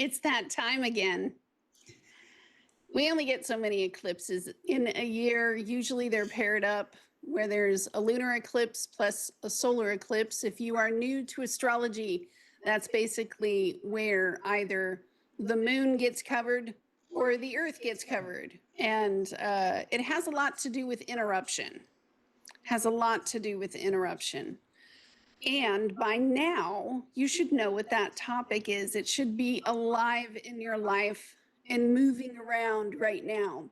It's that time again. We only get so many eclipses in a year. Usually they're paired up where there's a lunar eclipse plus a solar eclipse. If you are new to astrology, that's basically where either the moon gets covered or the earth gets covered. And it has a lot to do with interruption. Has a lot to do with interruption. And by now, you should know what that topic is. It should be alive in your life and moving around right now.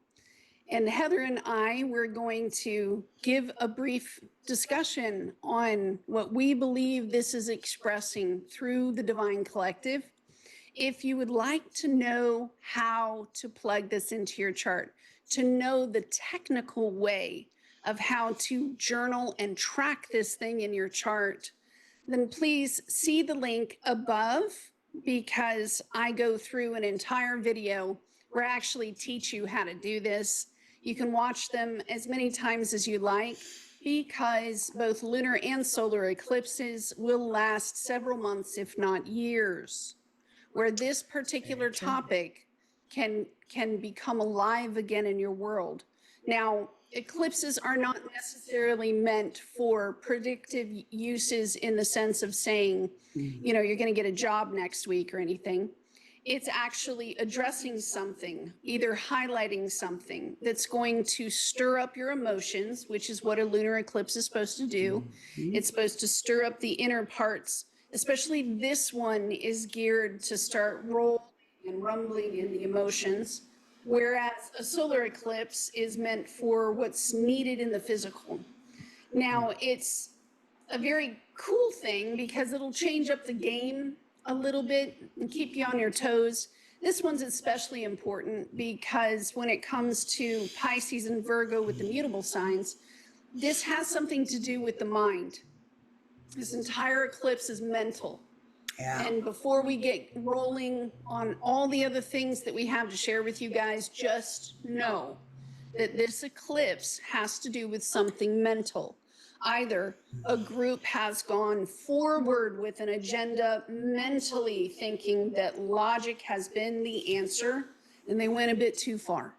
And Heather and I, we're going to give a brief discussion on what we believe this is expressing through the Divine Collective. If you would like to know how to plug this into your chart, to know the technical way of how to journal and track this thing in your chart, then please see the link above, because I go through an entire video where I actually teach you how to do this. You can watch them as many times as you like, because both lunar and solar eclipses will last several months, if not years, where this particular topic can become alive again in your world. Now, eclipses are not necessarily meant for predictive uses in the sense of saying, you're going to get a job next week or anything. It's actually addressing something, either highlighting something that's going to stir up your emotions, which is what a lunar eclipse is supposed to do. It's supposed to stir up the inner parts. Especially this one is geared to start rolling and rumbling in the emotions, whereas a solar eclipse is meant for what's needed in the physical. Now, it's a very cool thing because it'll change up the game a little bit and keep you on your toes. This one's especially important because when it comes to Pisces and Virgo with the mutable signs, this has something to do with the mind. This entire eclipse is mental. Yeah. And before we get rolling on all the other things that we have to share with you guys, just know that this eclipse has to do with something mental. Either a group has gone forward with an agenda mentally thinking that logic has been the answer and they went a bit too far.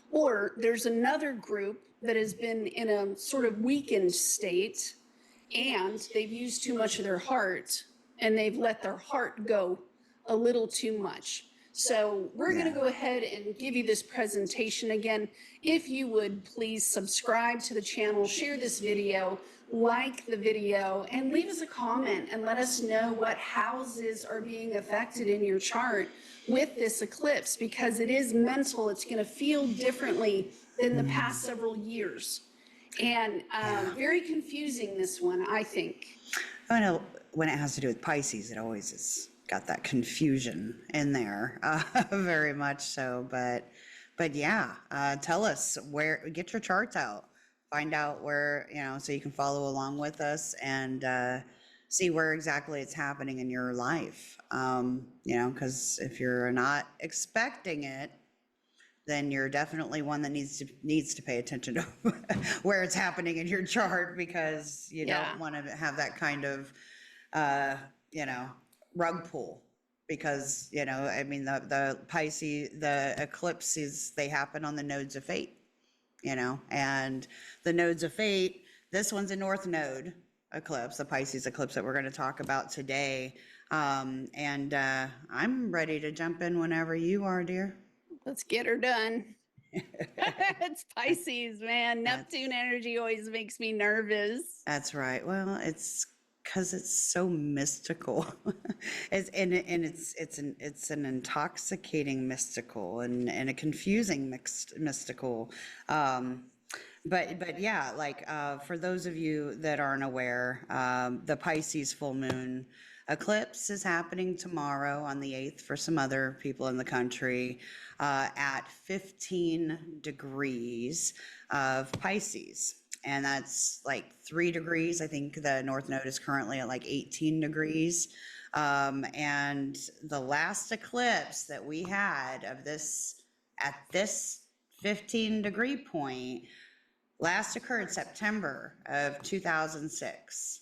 Or there's another group that has been in a sort of weakened state and they've used too much of their heart and they've let their heart go a little too much. So we're going to go ahead and give you this presentation again. If you would please subscribe to the channel, share this video, like the video, and leave us a comment and let us know what houses are being affected in your chart with this eclipse, because it is mental. It's going to feel differently than the past several years. And very confusing, this one, I think. I know when it has to do with Pisces, it always is got that confusion in there, very much so. But yeah, tell us where, get your charts out, find out where, so you can follow along with us and see where exactly it's happening in your life. Because if you're not expecting it, then you're definitely one that needs to pay attention to where it's happening in your chart, because you don't want to have that kind of, rug pull, because, the Pisces, the eclipses, they happen on the nodes of fate, and the nodes of fate, this one's a North Node eclipse, the Pisces eclipse that we're going to talk about today. I'm ready to jump in whenever you are, dear. Let's get her done. It's Pisces, man. Neptune energy always makes me nervous. That's right. Well, it's because it's so mystical. It's an intoxicating mystical and a confusing mystical. But yeah, like for those of you that aren't aware, the Pisces full moon eclipse is happening tomorrow on the 8th for some other people in the country at 15 degrees of Pisces. And that's like 3 degrees. I think the North Node is currently at like 18 degrees. And the last eclipse that we had of this at this 15 degree point last occurred September of 2006.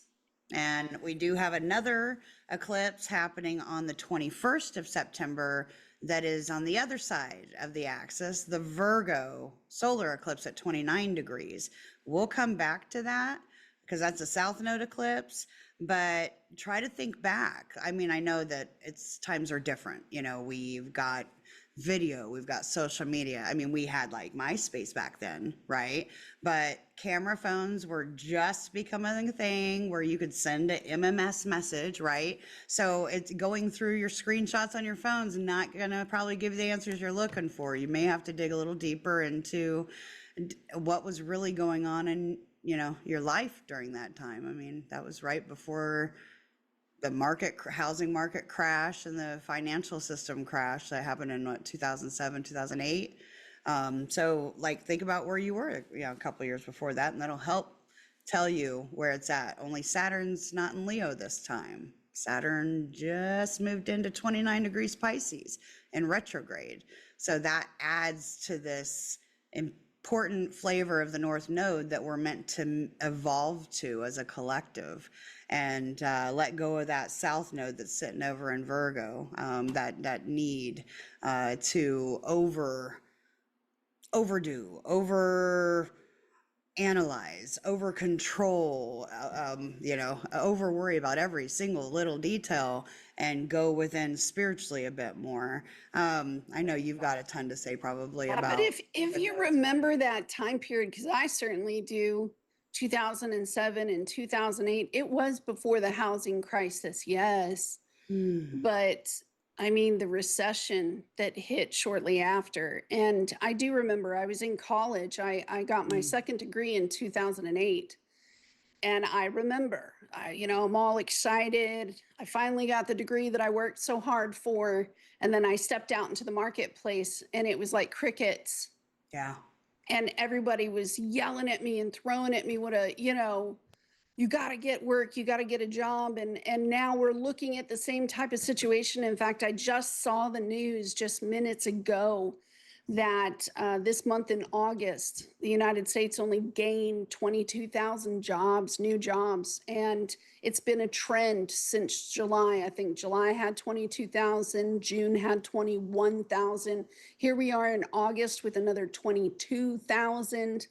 And we do have another eclipse happening on the 21st of September that is on the other side of the axis, the Virgo solar eclipse at 29 degrees. We'll come back to that because that's a south node eclipse, but try to think back. I mean, I know that times are different. You know, we've got video, we've got social media. I mean, we had like MySpace back then, right? But camera phones were just becoming a thing where you could send an MMS message, right? So it's going through your screenshots on your phone's not gonna probably give you the answers you're looking for. You may have to dig a little deeper into what was really going on in, you know, your life during that time. I mean, that was right before the housing market crash and the financial system crash that happened in what, 2007, 2008. So like, think about where you were, you know, a couple years before that, and that'll help tell you where it's at. Only Saturn's not in Leo this time. Saturn just moved into 29 degrees Pisces in retrograde. So that adds to this important flavor of the North Node that we're meant to evolve to as a collective, and let go of that South Node that's sitting over in Virgo, that need to overdo, over analyze, over control, you know, over worry about every single little detail and go within spiritually a bit more. I know you've got a ton to say probably Yeah, about. but if you remember that time period, because I certainly do, 2007 and 2008, it was before the housing crisis, yes. But I mean, the recession that hit shortly after. And I do remember I was in college. I got my second degree in 2008. And I remember, you know, I'm all excited. I finally got the degree that I worked so hard for. And then I stepped out into the marketplace and it was like crickets. Yeah. And everybody was yelling at me and throwing at me what a, you know, you got to get work, you got to get a job. And now we're looking at the same type of situation. In fact, I just saw the news just minutes ago that this month in August, the United States only gained 22,000 jobs, new jobs. And it's been a trend since July. I think July had 22,000, June had 21,000. Here we are in August with another 22,000.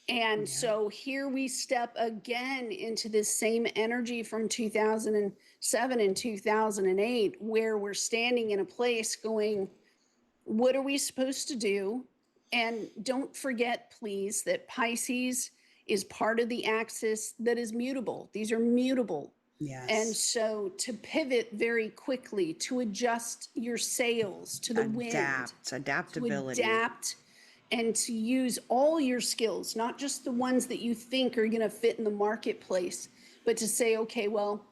And so here we step again into this same energy from 2007 and 2008, where we're standing in a place going, what are we supposed to do? And don't forget, please, that Pisces is part of the axis that is mutable. These are mutable. Yes. And so to pivot very quickly, to adjust your sails to the wind, adaptability. to adapt and to use all your skills, not just the ones that you think are going to fit in the marketplace, but to say, okay, well,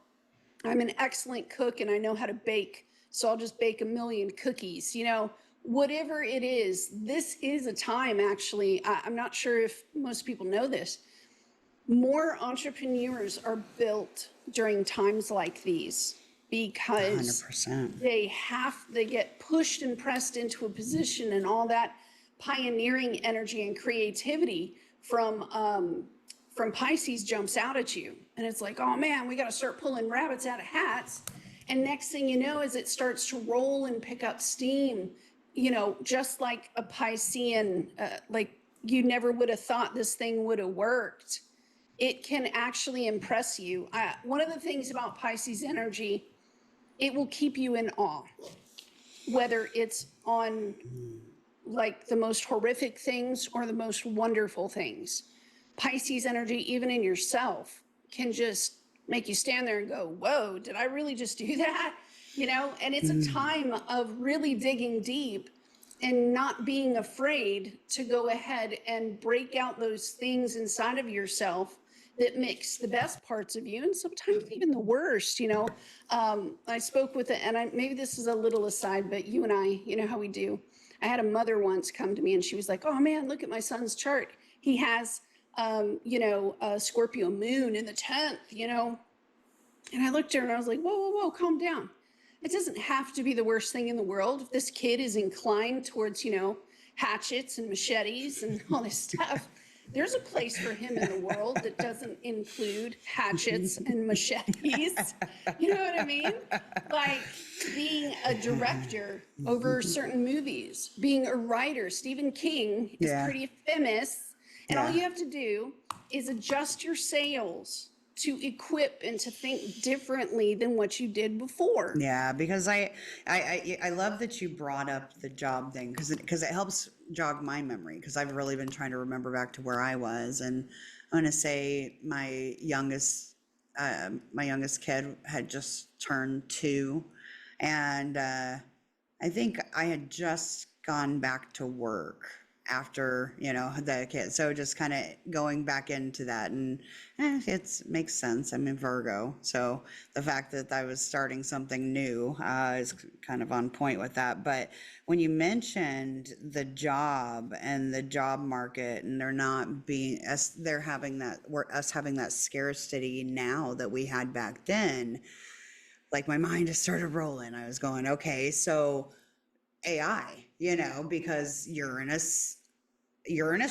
I'm an excellent cook and I know how to bake, so I'll just bake a million cookies. You know, whatever it is, this is a time, actually, I'm not sure if most people know this, more entrepreneurs are built during times like these because 100%. they get pushed and pressed into a position, and all that pioneering energy and creativity from Pisces jumps out at you. And it's like, oh man, we got to start pulling rabbits out of hats. And next thing you know is it starts to roll and pick up steam, you know, just like a Piscean, like you never would have thought this thing would have worked. It can actually impress you. One of the things about Pisces energy, it will keep you in awe, whether it's on like the most horrific things or the most wonderful things. Pisces energy, even in yourself, can just make you stand there and go, whoa, did I really just do that? You know, and it's a time of really digging deep and not being afraid to go ahead and break out those things inside of yourself that mix the best parts of you and sometimes even the worst. You know, I spoke with maybe this is a little aside, but you and I, you know how we do. I had a mother once come to me and she was like, oh man, look at my son's chart. He has, you know, a Scorpio moon in the 10th, you know. And I looked at her and I was like, whoa, whoa, whoa, calm down. It doesn't have to be the worst thing in the world. If this kid is inclined towards, you know, hatchets and machetes and all this stuff, There's a place for him in the world that doesn't include hatchets and machetes. You know what I mean? Like being a director over certain movies, being a writer. Stephen King is Yeah. pretty famous, and all Yeah. you have to do is adjust your sails to equip and to think differently than what you did before. Yeah, because I love that you brought up the job thing because it helps jog my memory because I've really been trying to remember back to where I was, and I'm gonna say my youngest kid had just turned 2, and I think I had just gone back to work after, the kid. So just kind of going back into that, and it makes sense. I'm in Virgo. So the fact that I was starting something new is kind of on point with that. But when you mentioned the job and the job market, and they're having that scarcity now that we had back then, like my mind just started rolling. I was going, okay, so AI, because Uranus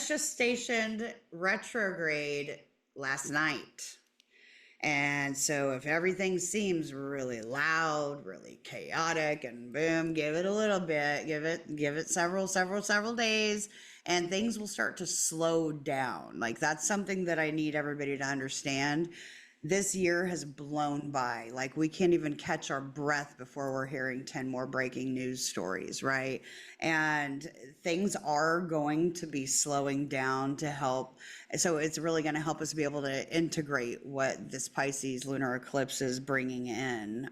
just stationed retrograde last night. And so if everything seems really loud, really chaotic, and boom, give it a little bit, give it several days, and things will start to slow down. Like that's something that I need everybody to understand. This year has blown by. Like we can't even catch our breath before we're hearing 10 more breaking news stories, right? And things are going to be slowing down to help. So it's really going to help us be able to integrate what this Pisces lunar eclipse is bringing in.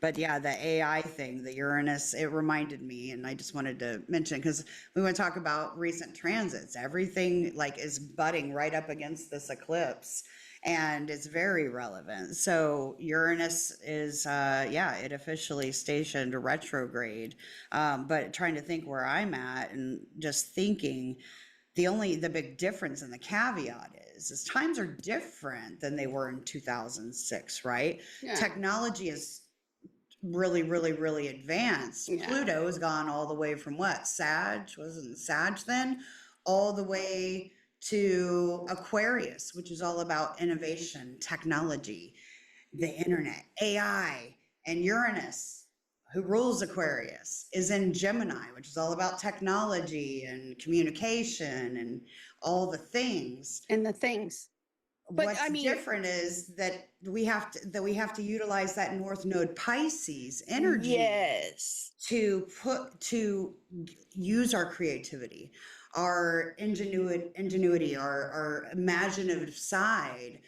But yeah, the AI thing, the Uranus, it reminded me, and I just wanted to mention because we want to talk about recent transits. Everything like is butting right up against this eclipse. And it's very relevant. So Uranus is, it officially stationed retrograde. But trying to think where I'm at and just thinking, the big difference and the caveat is times are different than they were in 2006, right? Yeah. Technology is really, really, really advanced. Yeah. Pluto has gone all the way from what? Wasn't Sag then? All the way to Aquarius, which is all about innovation, technology, the internet, AI, and Uranus, who rules Aquarius, is in Gemini, which is all about technology and communication and all the things. And the things. But What's I mean, different is that we have to utilize that North Node Pisces energy yes. to use our creativity, our ingenuity, our imaginative side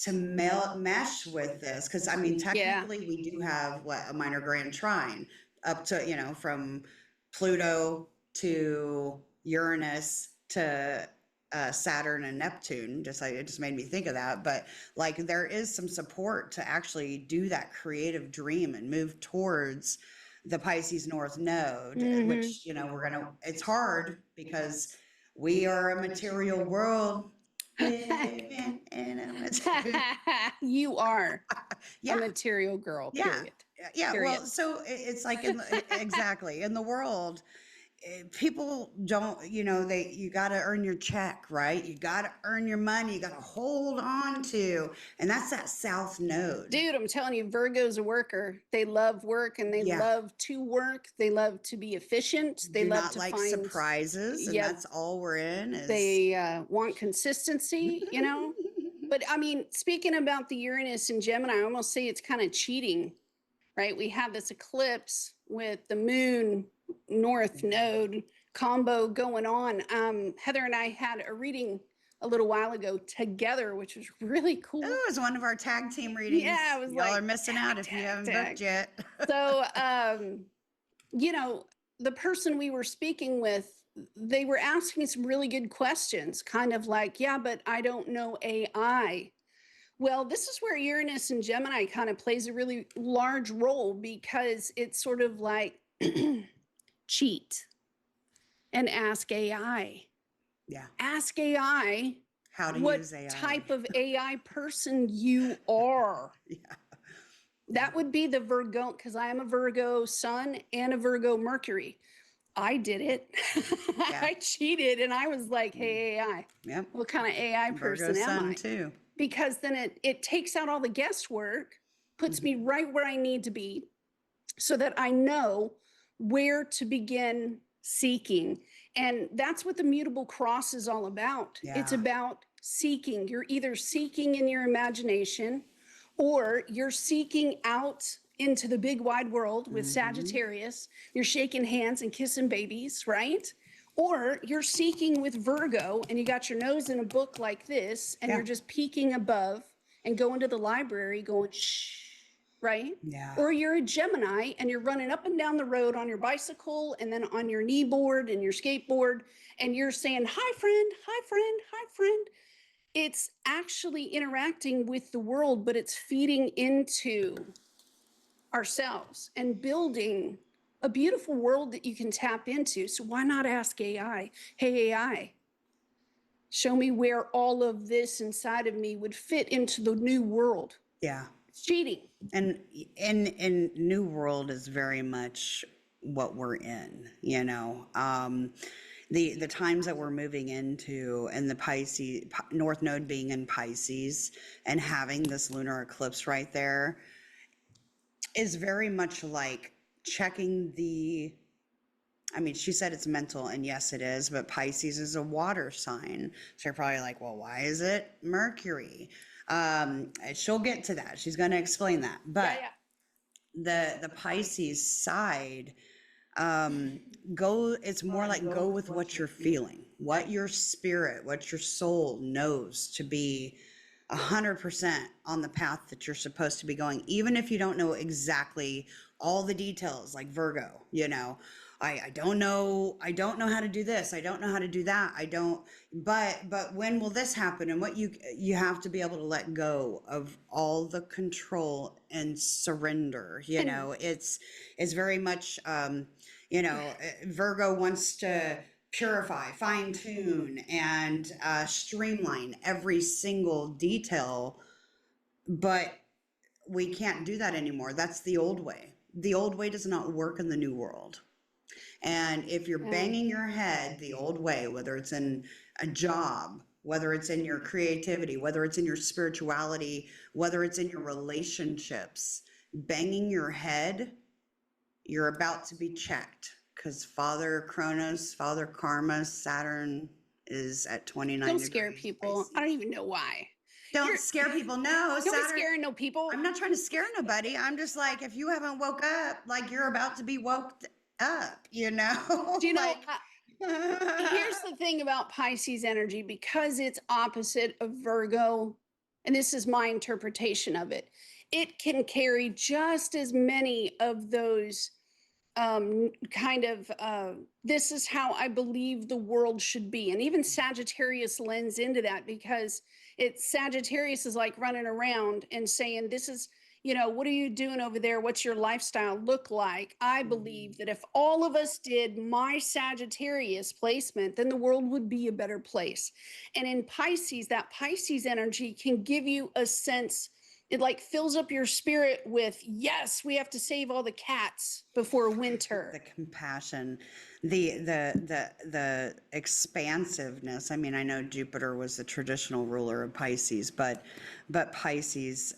to mesh with this. Because I mean, technically, we do have a minor grand trine up to from Pluto to Uranus to Saturn and Neptune. It just made me think of that. But like, there is some support to actually do that creative dream and move towards the Pisces North Node, which it's hard because we are a material world. You are Yeah. a material girl. Yeah. Period. Yeah. Period. Well, so it's like exactly in the world. People don't, you got to earn your check, right? You got to earn your money. You got to hold on to, and that's that South Node. Dude, I'm telling you, Virgo's a worker. They love work and they love to work. They love to be efficient. They love to like find surprises, and that's all we're in. They want consistency, But I mean, speaking about the Uranus and Gemini, I almost say it's kind of cheating, right? We have this eclipse with the moon North Node combo going on. Heather and I had a reading a little while ago together, which was really cool. It was one of our tag team readings. Yeah, it was Y'all are missing out if you haven't booked yet. So, the person we were speaking with, they were asking some really good questions, kind of like, yeah, but I don't know AI. Well, this is where Uranus and Gemini kind of plays a really large role because it's sort of like cheat and ask AI. Yeah. Ask AI how to what use AI. Type of AI person you are. Yeah. That would be the Virgo, because I am a Virgo sun and a Virgo Mercury. I did it. Yeah. I cheated and I was like, hey, AI, Yep. what kind of AI Virgo person am sun I? too. Because then it takes out all the guesswork, puts me right where I need to be so that I know where to begin seeking. And that's what the mutable cross is all about. It's Yeah. about seeking. You're either seeking in your imagination or you're seeking out into the big wide world with Sagittarius. You're shaking hands and kissing babies, right? Or you're seeking with Virgo and you got your nose in a book like this and Yeah. you're just peeking above and going to the library going, shh, right? Yeah. Or you're a Gemini and you're running up and down the road on your bicycle and then on your knee board and your skateboard and you're saying, hi, friend, hi, friend, hi, friend. It's actually interacting with the world, but it's feeding into ourselves and building a beautiful world that you can tap into. So why not ask AI, hey, AI, show me where all of this inside of me would fit into the new world. Yeah. It's cheating. And in New World is very much what we're in, you know. The times that we're moving into and the Pisces North Node being in Pisces and having this lunar eclipse right there is very much like checking the, I mean, she said it's mental, and yes, it is, but Pisces is a water sign. So you're probably like, well, why is it Mercury? She'll get to that. She's going to explain that. But the Pisces side, it's more like go with what you're feeling, what your spirit, what your soul knows to be 100% on the path that you're supposed to be going, even if you don't know exactly all the details, like Virgo, you know. I don't know how to do this, I don't know how to do that, I don't, but when will this happen? And what you have to be able to let go of all the control and surrender, you know. It's very much you know, Virgo wants to purify, fine tune, and streamline every single detail, but we can't do that anymore. That's the old way. The old way does not work in the new world. And if you're banging your head the old way, whether it's in a job, whether it's in your creativity, whether it's in your spirituality, whether it's in your relationships, banging your head, you're about to be checked, because Father Kronos, Father Karma, Saturn is at 29 Don't degrees. scare people. I don't even know why. Don't scare people. No, Don't be Saturn. scaring no people. I'm not trying to scare nobody. I'm just like, if you haven't woke up, like you're about to be woke up, you know? Do you know, Like, here's the thing about Pisces energy, because it's opposite of Virgo, and this is my interpretation of it, it can carry just as many of those kind of this is how I believe the world should be. And even Sagittarius lends into that, because it's Sagittarius is like running around and saying, this is, you know, what are you doing over there? What's your lifestyle look like? I believe that if all of us did my Sagittarius placement, then the world would be a better place. And in Pisces, that Pisces energy can give you a sense, it like fills up your spirit with, yes, we have to save all the cats before winter. the compassion, the expansiveness. I mean, I know Jupiter was the traditional ruler of Pisces, but Pisces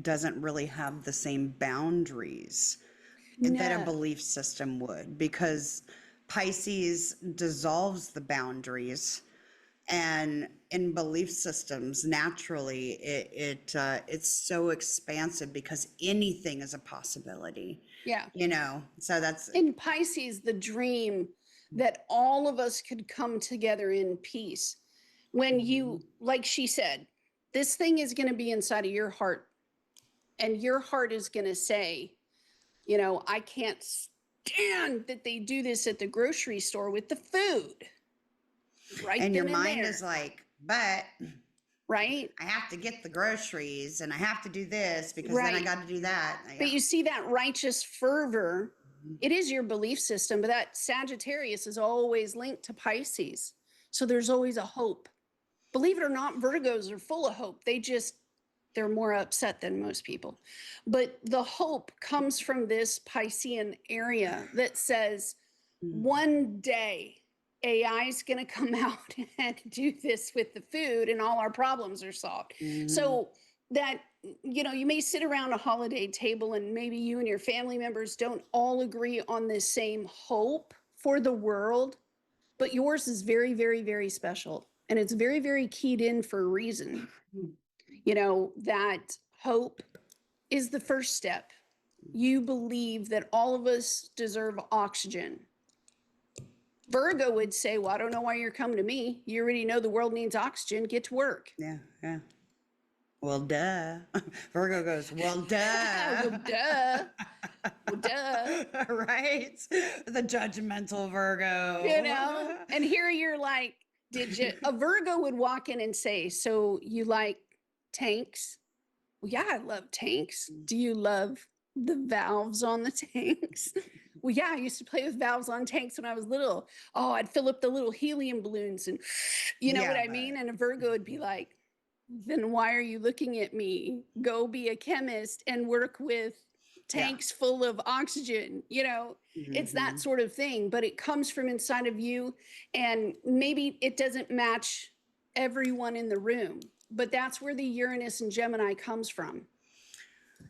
doesn't really have the same boundaries that a No. belief system would, because Pisces dissolves the boundaries, and in belief systems naturally it's so expansive because anything is a possibility, Yeah. you know. So that's In Pisces, the dream that all of us could come together in peace. When you, like she said, this thing is going to be inside of your heart, and your heart is going to say, you know, I can't stand that they do this at the grocery store with the food. Right. and then your mind there, is like, but right. I have to get the groceries and I have to do this because then I Right. got to do that. But you see that righteous fervor, it is your belief system, but that Sagittarius is always linked to Pisces. So there's always a hope. Believe it or not, Virgos are full of hope. They're more upset than most people. But the hope comes from this Piscean area that says, one day AI is going to come out and do this with the food and all our problems are solved. So that, you may sit around a holiday table and maybe you and your family members don't all agree on the same hope for the world, but yours is very, very, very special. And it's very, very keyed in for a reason. That hope is the first step. You believe that all of us deserve oxygen. Virgo would say, well, I don't know why you're coming to me. You already know the world needs oxygen. Get to work. Yeah, yeah. Well, duh. Virgo goes, well, duh. Well, duh. Well, duh. Right? The judgmental Virgo. And here you're like, a Virgo would walk in and say, so you like tanks? Well, yeah, I love tanks. Do you love the valves on the tanks? Well, yeah, I used to play with valves on tanks when I was little. Oh, I'd fill up the little helium balloons and you know what I mean? And a Virgo would be like, then why are you looking at me? Go be a chemist and work with tanks full of oxygen. It's that sort of thing, but it comes from inside of you. And maybe it doesn't match everyone in the room, but that's where the Uranus and Gemini comes from.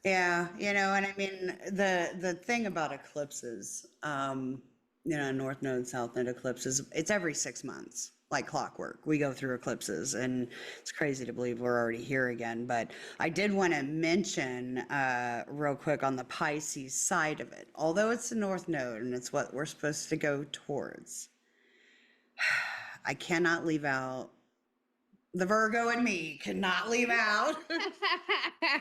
Yeah, and I mean the thing about eclipses, North Node, South Node eclipses, it's every 6 months, like clockwork. We go through eclipses, and it's crazy to believe we're already here again. But I did want to mention real quick on the Pisces side of it, although it's the North Node and it's what we're supposed to go towards. I cannot leave out. The Virgo and me cannot leave out.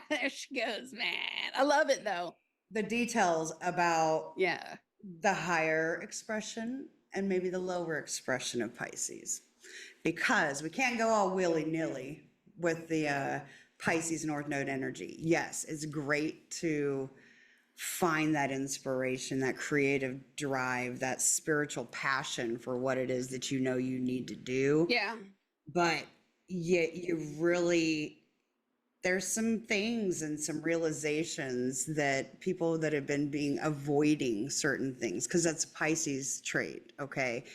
There she goes, man. I love it though. The details about the higher expression and maybe the lower expression of Pisces. Because we can't go all willy-nilly with the Pisces North Node energy. Yes, it's great to find that inspiration, that creative drive, that spiritual passion for what it is that you need to do. Yeah. But you really, there's some things and some realizations that people that have been avoiding certain things, because that's a Pisces trait, okay?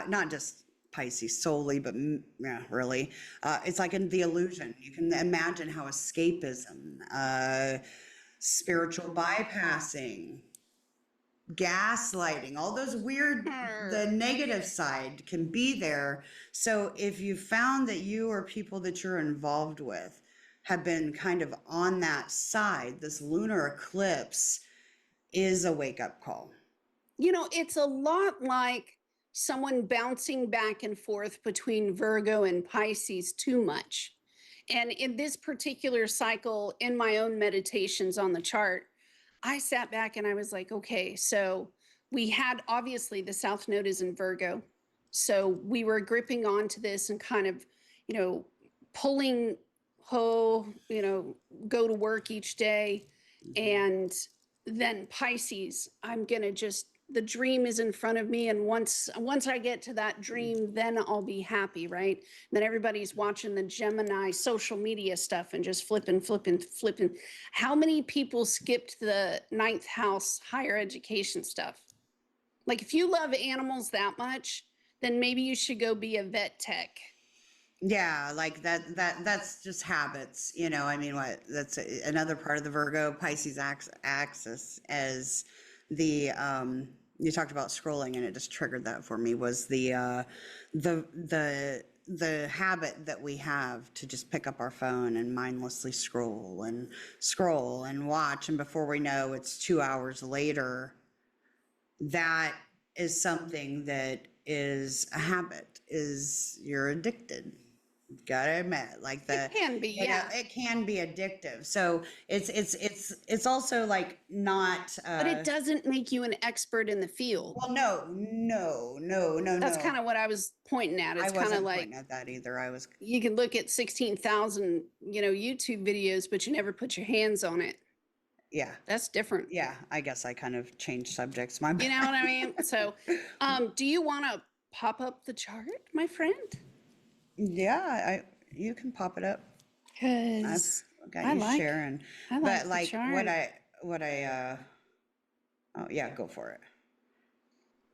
Not just Pisces solely, but really. It's like in the illusion. You can imagine how escapism, spiritual bypassing, gaslighting, all those weird, the negative side can be there. So if you found that you or people that you're involved with have been kind of on that side, this lunar eclipse is a wake-up call. It's a lot like someone bouncing back and forth between Virgo and Pisces too much. And in this particular cycle, in my own meditations on the chart, I sat back and I was like, okay, so we had obviously the South Node is in Virgo. So we were gripping onto this and kind of, pulling, go to work each day. And then Pisces, I'm going to just, the dream is in front of me. And once I get to that dream, then I'll be happy, right? And then everybody's watching the Gemini social media stuff and just flipping. How many people skipped the 9th house higher education stuff? Like if you love animals that much, then maybe you should go be a vet tech. Yeah, like that's just habits, I mean, that's another part of the Virgo Pisces axis as the, you talked about scrolling and it just triggered that for me, was the habit that we have to just pick up our phone and mindlessly scroll and watch. And before we know, it's 2 hours later. That is something that is a habit, is you're addicted. Gotta admit, like it can be, it can be addictive. So it's also like not. But it doesn't make you an expert in the field. Well, no. That's kind of what I was pointing at. It's kind of like pointing at that either. You can look at 16,000, YouTube videos, but you never put your hands on it. Yeah, that's different. Yeah, I guess I kind of changed subjects. My bad. You know what I mean? So, do you want to pop up the chart, my friend? Yeah, you can pop it up. Because I like sharing. I like but the like chart. what I oh yeah, go for it.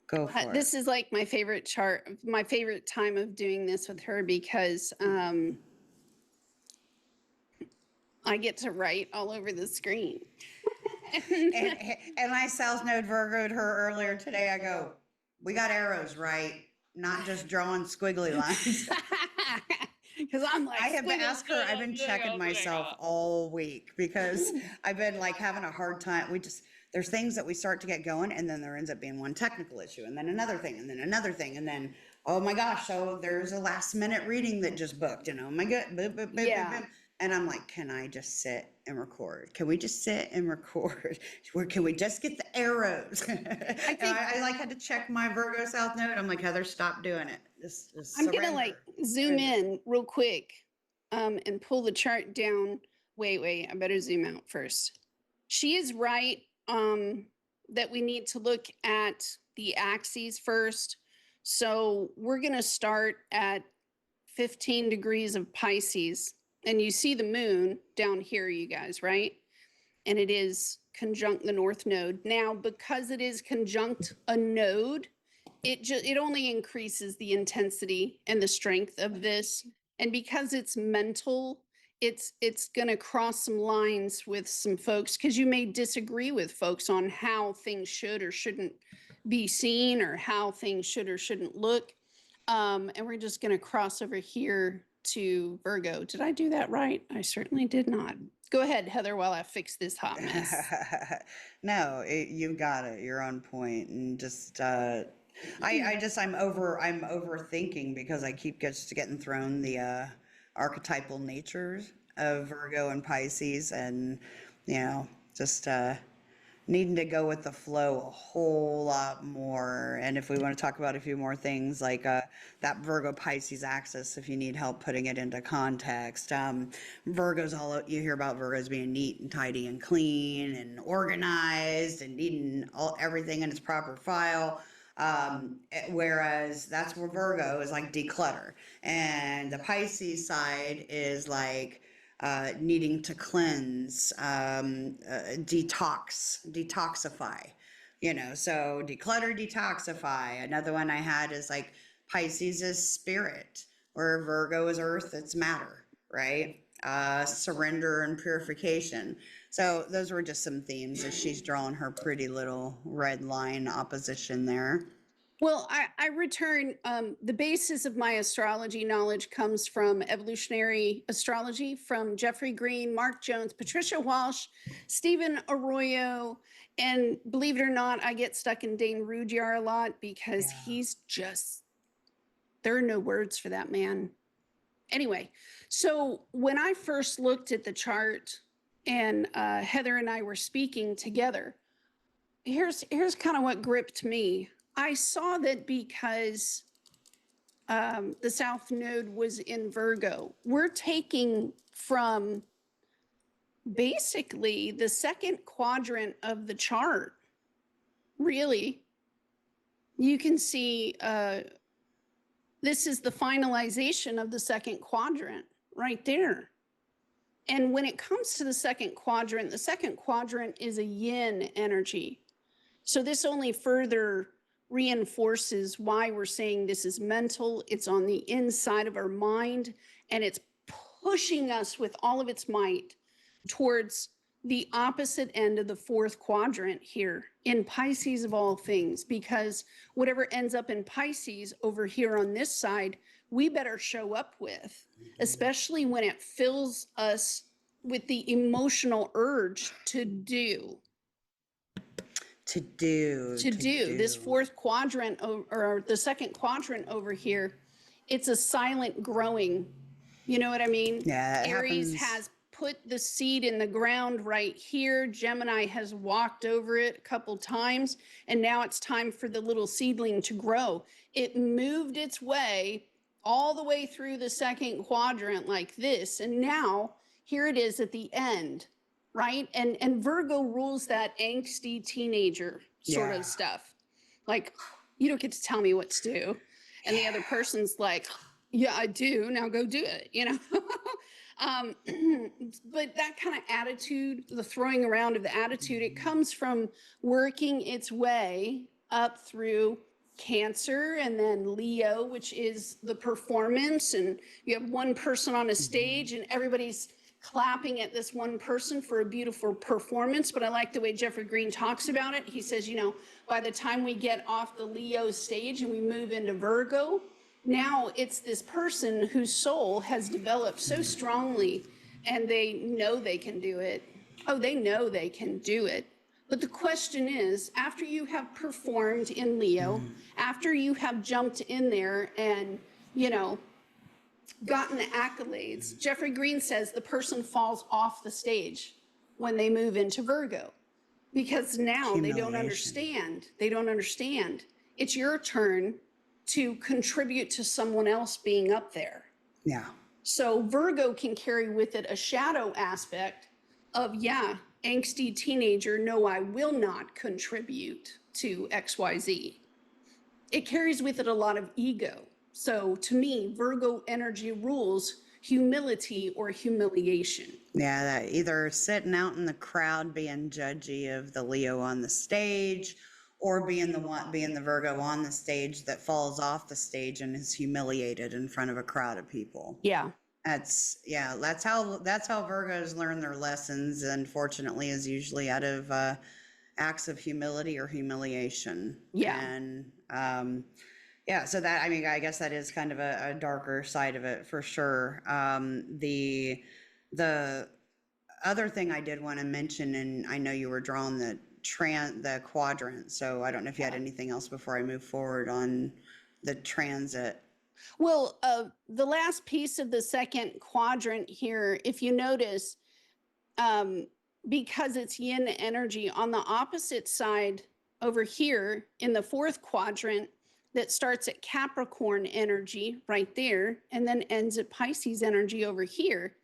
Go for it. This is like my favorite chart, my favorite time of doing this with her because I get to write all over the screen. And I South Node Virgo'd her earlier today. I go, we got arrows, right? Not just drawing squiggly lines. Because I'm like, I have been squiggle, asked her, I've been squiggle, checking squiggle, myself squiggle. all week because I've been like having a hard time. There's things that we start to get going and then there ends up being one technical issue and then another thing and then another thing. And then, oh my gosh, so there's a last minute reading that just booked and oh my God. Yeah. And I'm like, can I just sit and record? Can we just sit and record? Where can we just get the arrows? I like had to check my Virgo South Node. I'm like, Heather, stop doing it. Just I'm gonna surrender. like zoom in real quick and pull the chart down. Wait, I better zoom out first. She is right that we need to look at the axes first. So we're gonna start at 15 degrees of Pisces. And you see the moon down here, you guys, right? And it is conjunct the North Node. Now, because it is conjunct a node, it only increases the intensity and the strength of this. And because it's mental, it's going to cross some lines with some folks because you may disagree with folks on how things should or shouldn't be seen or how things should or shouldn't look. And we're just going to cross over here to Virgo. Did I do that right? I certainly did not. Go ahead, Heather, while I fix this hot mess. No, you got it. You're on point. And just, I'm overthinking because I keep just getting thrown the archetypal natures of Virgo and Pisces and, just needing to go with the flow a whole lot more. And if we want to talk about a few more things like that Virgo Pisces axis, if you need help putting it into context, Virgo's you hear about Virgos being neat and tidy and clean and organized and needing everything in its proper file. Whereas that's where Virgo is like declutter. And the Pisces side is like, needing to cleanse, detoxify, so declutter, detoxify. Another one I had is like Pisces is spirit, where Virgo is earth, it's matter, right? Surrender and purification. So those were just some themes as she's drawing her pretty little red line opposition there. Well, I return the basis of my astrology knowledge comes from evolutionary astrology from Jeffrey Green, Mark Jones, Patricia Walsh, Stephen Arroyo, and believe it or not, I get stuck in Dane Rudyard a lot because he's just, there are no words for that man. Anyway, so when I first looked at the chart and Heather and I were speaking together, here's kind of what gripped me. I saw that because the South Node was in Virgo, we're taking from basically the second quadrant of the chart. Really, you can see this is the finalization of the second quadrant right there. And when it comes to the second quadrant is a yin energy. So this only further reinforces why we're saying this is mental. It's on the inside of our mind, and it's pushing us with all of its might towards the opposite end of the fourth quadrant here in Pisces of all things, because whatever ends up in Pisces over here on this side, we better show up with, especially when it fills us with the emotional urge to do. This fourth quadrant or the second quadrant over here, it's a silent growing. You know what I mean? Yeah, Aries has put the seed in the ground right here. Gemini has walked over it a couple times, and now it's time for the little seedling to grow. It moved its way all the way through the second quadrant like this, and now here it is at the end. Right? And Virgo rules that angsty teenager sort of stuff. Like, you don't get to tell me what to do. And the other person's like, yeah, I do. Now go do it, But that kind of attitude, the throwing around of the attitude, it comes from working its way up through Cancer, and then Leo, which is the performance. And you have one person on a stage and everybody's clapping at this one person for a beautiful performance. But I like the way Jeffrey Green talks about it. He says, by the time we get off the Leo stage and we move into Virgo, now it's this person whose soul has developed so strongly and they know they can do it. Oh, they know they can do it. But the question is, after you have performed in Leo, after you have jumped in there and, gotten accolades, Jeffrey Green says the person falls off the stage when they move into Virgo because now they don't understand. They don't understand. It's your turn to contribute to someone else being up there. Yeah. So Virgo can carry with it a shadow aspect of, angsty teenager, no, I will not contribute to XYZ. It carries with it a lot of ego. So to me, Virgo energy rules humility or humiliation. Yeah, that either sitting out in the crowd being judgy of the Leo on the stage, or being the Virgo on the stage that falls off the stage and is humiliated in front of a crowd of people. Yeah. That's how Virgos learn their lessons, unfortunately, is usually out of acts of humility or humiliation. Yeah. And so that, I guess that is kind of a darker side of it for sure. The other thing I did want to mention, and I know you were drawing the quadrant, so I don't know if you had anything else before I move forward on the transit. Well, the last piece of the second quadrant here, if you notice, because it's yin energy, on the opposite side over here in the fourth quadrant that starts at Capricorn energy right there and then ends at Pisces energy over here.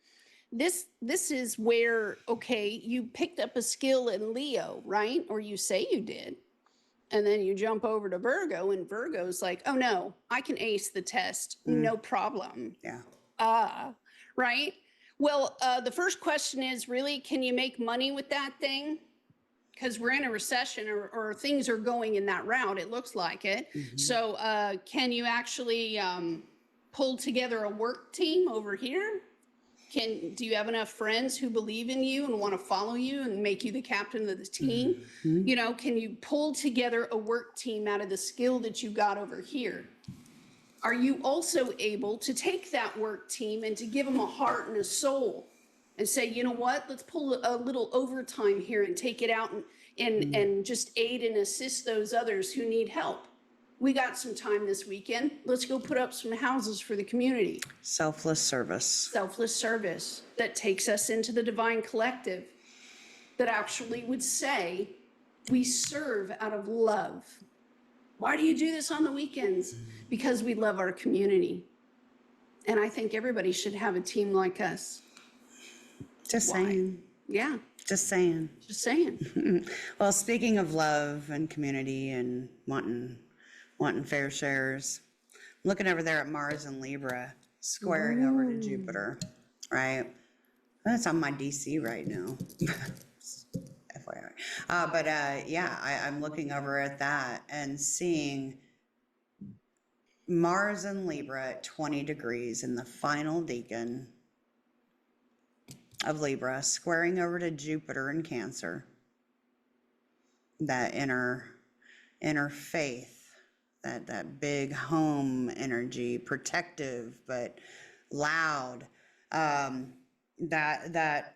This is where, you picked up a skill in Leo, right? Or you say you did. And then you jump over to Virgo and Virgo's like, oh no, I can ace the test. No problem. Yeah. Right? Well, the first question is really, can you make money with that thing? Because we're in a recession or things are going in that route. It looks like it. So can you actually pull together a work team over here? Do you have enough friends who believe in you and want to follow you and make you the captain of the team? Can you pull together a work team out of the skill that you got over here? Are you also able to take that work team and to give them a heart and a soul and say, you know what, let's pull a little overtime here and take it out and just aid and assist those others who need help? We got some time this weekend. Let's go put up some houses for the community. Selfless service. Selfless service that takes us into the divine collective that actually would say, we serve out of love. Why do you do this on the weekends? Because we love our community. And I think everybody should have a team like us. Just saying. Yeah. Just saying. Just saying. Well, speaking of love and community and wanting fair shares, I'm looking over there at Mars and Libra, squaring over to Jupiter, right? That's on my DC right now. FYI. I'm looking over at that and seeing Mars and Libra at 20 degrees in the final decan of Libra, squaring over to Jupiter in Cancer. That inner faith, that big home energy, protective but loud. That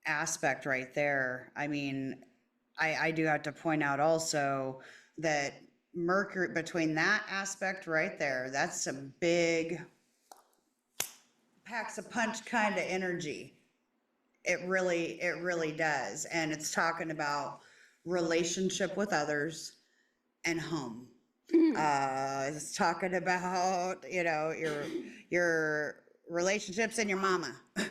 aspect right there. I do have to point out also that Mercury, between that aspect right there, that's some big packs a punch kind of energy. It really does. And it's talking about relationship with others and home. It's talking about, your relationships and your mama. Your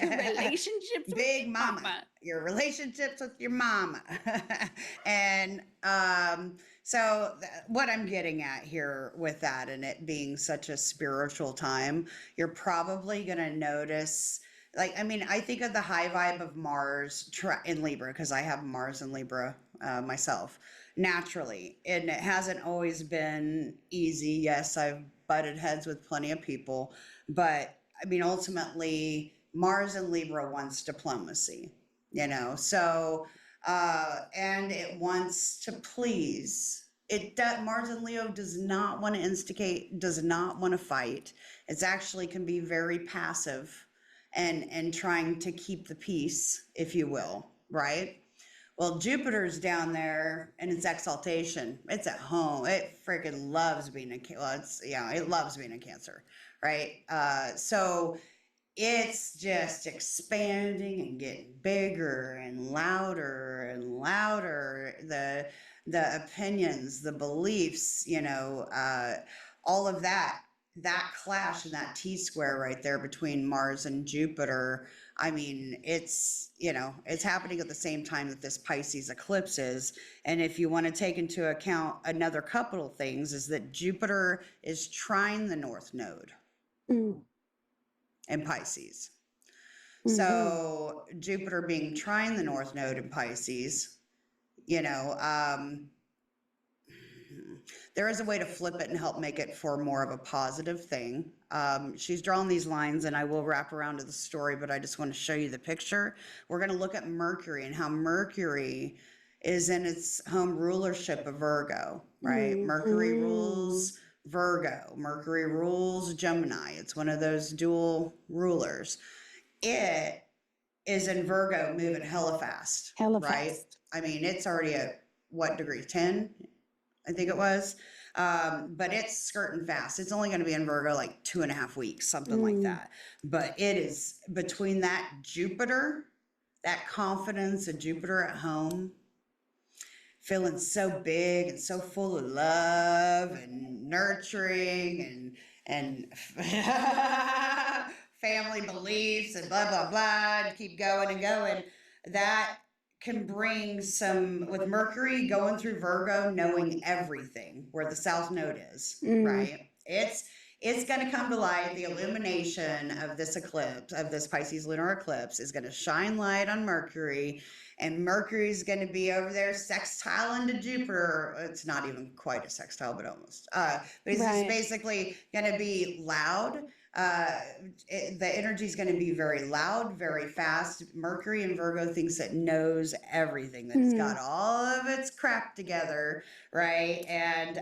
relationships Big with mama. Your relationships with your mama. And what I'm getting at here with that, and it being such a spiritual time, you're probably going to notice, I think of the high vibe of Mars in Libra, because I have Mars in Libra myself. naturally. And it hasn't always been easy. Yes, I've butted heads with plenty of people, but I mean, ultimately, Mars in Libra wants diplomacy, so, and it wants to please. Mars in Leo does not want to instigate, does not want to fight. It's actually can be very passive and trying to keep the peace, if you will, right? Well, Jupiter's down there in its exaltation. It's at home. It freaking loves being it loves being a Cancer, right? So it's just expanding and getting bigger and louder and louder. The opinions, the beliefs, all of that clash and that T square right there between Mars and Jupiter. I mean, it's happening at the same time that this Pisces eclipse is. And if you want to take into account another couple of things, is that Jupiter is trine the North Node Mm. in Pisces. Mhm. So Jupiter being trine the North Node in Pisces, there is a way to flip it and help make it for more of a positive thing. She's drawn these lines, and I will wrap around to the story, but I just want to show you the picture. We're going to look at Mercury and how Mercury is in its home rulership of Virgo, right? Mercury rules Virgo. Mercury rules Gemini. It's one of those dual rulers. It is in Virgo moving hella fast, Hella right? fast. I mean, it's already at what degree? 10, I think it was. But it's skirting fast. It's only going to be in Virgo like 2.5 weeks, something like that. But it is between that Jupiter, that confidence of Jupiter at home, feeling so big and so full of love and nurturing and family beliefs and blah blah blah, and keep going and going. That can bring some, with Mercury going through Virgo, knowing everything where the South Node is, right? It's going to come to light. The illumination of this eclipse, of this Pisces lunar eclipse, is going to shine light on Mercury, and Mercury's going to be over there sextile into Jupiter. It's not even quite a sextile, but almost. But it's just basically going to be loud. The energy is going to be very loud, very fast. Mercury in Virgo thinks it knows everything, that it's got all of its crap together, right? And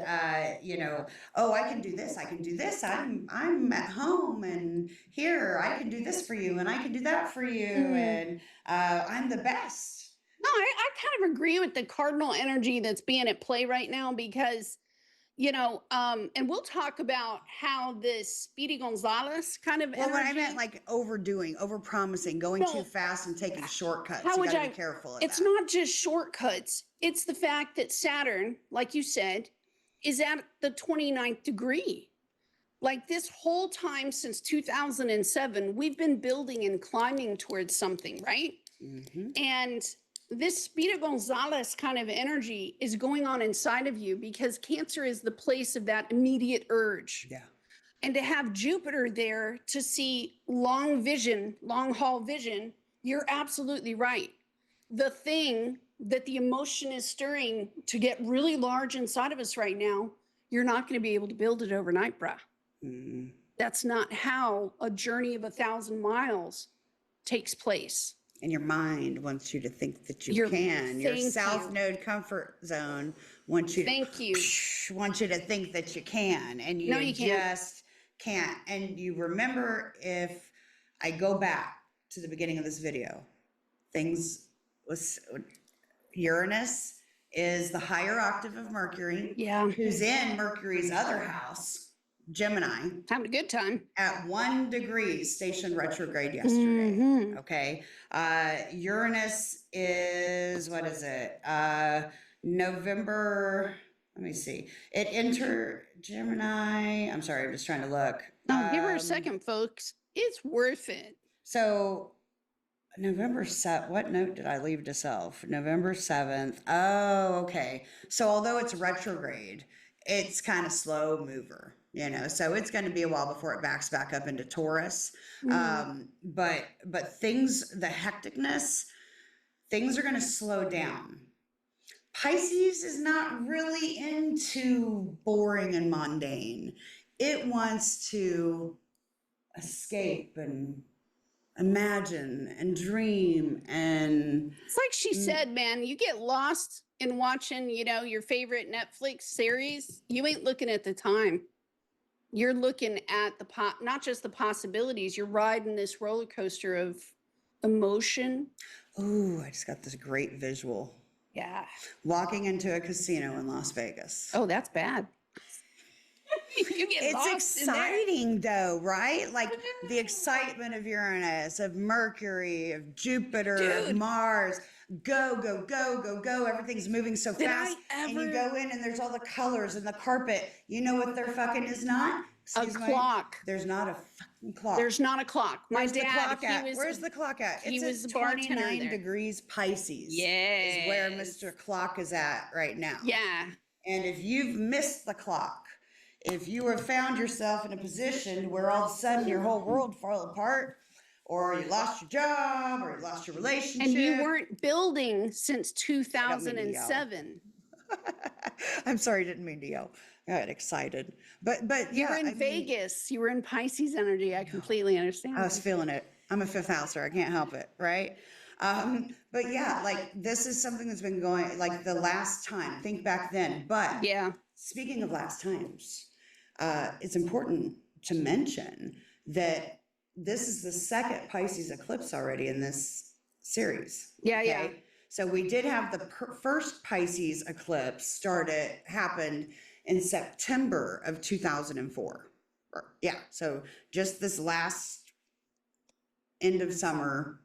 oh, I can do this, I can do this. I'm at home, and here I can do this for you, and I can do that for you, and I'm the best. No, I kind of agree with the cardinal energy that's being at play right now, because and we'll talk about how this Speedy Gonzalez kind of Well, energy. when I meant like overdoing, overpromising, going too fast and taking shortcuts. How You would got to I- be careful of It's that. not just shortcuts. It's the fact that Saturn, like you said, is at the 29th degree. Like this whole time since 2007, we've been building and climbing towards something, right? And this Speedy Gonzalez kind of energy is going on inside of you, because Cancer is the place of that immediate urge. Yeah. And to have Jupiter there to see long vision, long haul vision, you're absolutely right. The thing that the emotion is stirring to get really large inside of us right now, you're not going to be able to build it overnight, brah. That's not how a journey of 1,000 miles takes place. And your mind wants you to think that you can. Your South Node comfort zone wants you wants you to think that you can, and you just can't. And you remember, if I go back to the beginning of this video, things was Uranus is the higher octave of Mercury, who's in Mercury's other house, Gemini, having a good time at 1 degree, stationed retrograde yesterday. Okay. Uranus is, what is it? November, let me see. It entered Gemini. I'm sorry, I'm just trying to look. No, give her a second, folks. It's worth it. So November 7th, what note did I leave to self? November 7th. Oh, okay. So although it's retrograde, it's kind of slow mover, so it's going to be a while before it backs back up into Taurus. But things, the hecticness, things are going to slow down. Pisces is not really into boring and mundane. It wants to escape and imagine and dream and It's like she said, man, you get lost in watching, your favorite Netflix series. You ain't looking at the time. You're looking at not just the possibilities, you're riding this roller coaster of emotion. oh, I just got this great visual. Yeah. Walking into a casino in Las Vegas. Oh, that's bad. You get It's lost in there. exciting though, right? Like the excitement of Uranus, of Mercury, of Jupiter, of Dude. Mars. Go, go, go, go, go. Everything's moving so Did I fast. And you ever- go in and there's all the colors and the carpet. You know what there fucking is not? Excuse me? Clock. There's not a fucking clock. There's not a clock. My Where's the dad, clock he at? was Where's the clock at? he It's was at the bartender 29 there. degrees Pisces. Is where Yes. Mr. Clock is at right now. Yeah. And if you've missed the clock, if you have found yourself in a position where all of a sudden your whole world fell apart, or you lost your job, or you lost your relationship. And you weren't building since 2007. I'm sorry, didn't mean to yell. I got excited. But You yeah. were in I mean, Vegas. You were in Pisces energy. I completely understand. I was feeling it. I'm a fifth houser. I can't help it, right? But yeah, like this is something that's been going like the last time. Think back then. But Yeah. speaking of last times, it's important to mention that this is the second Pisces eclipse already in this series. Yeah, yeah. So we did have the first Pisces eclipse happened in September of 2004. Yeah, so just this last end of summer.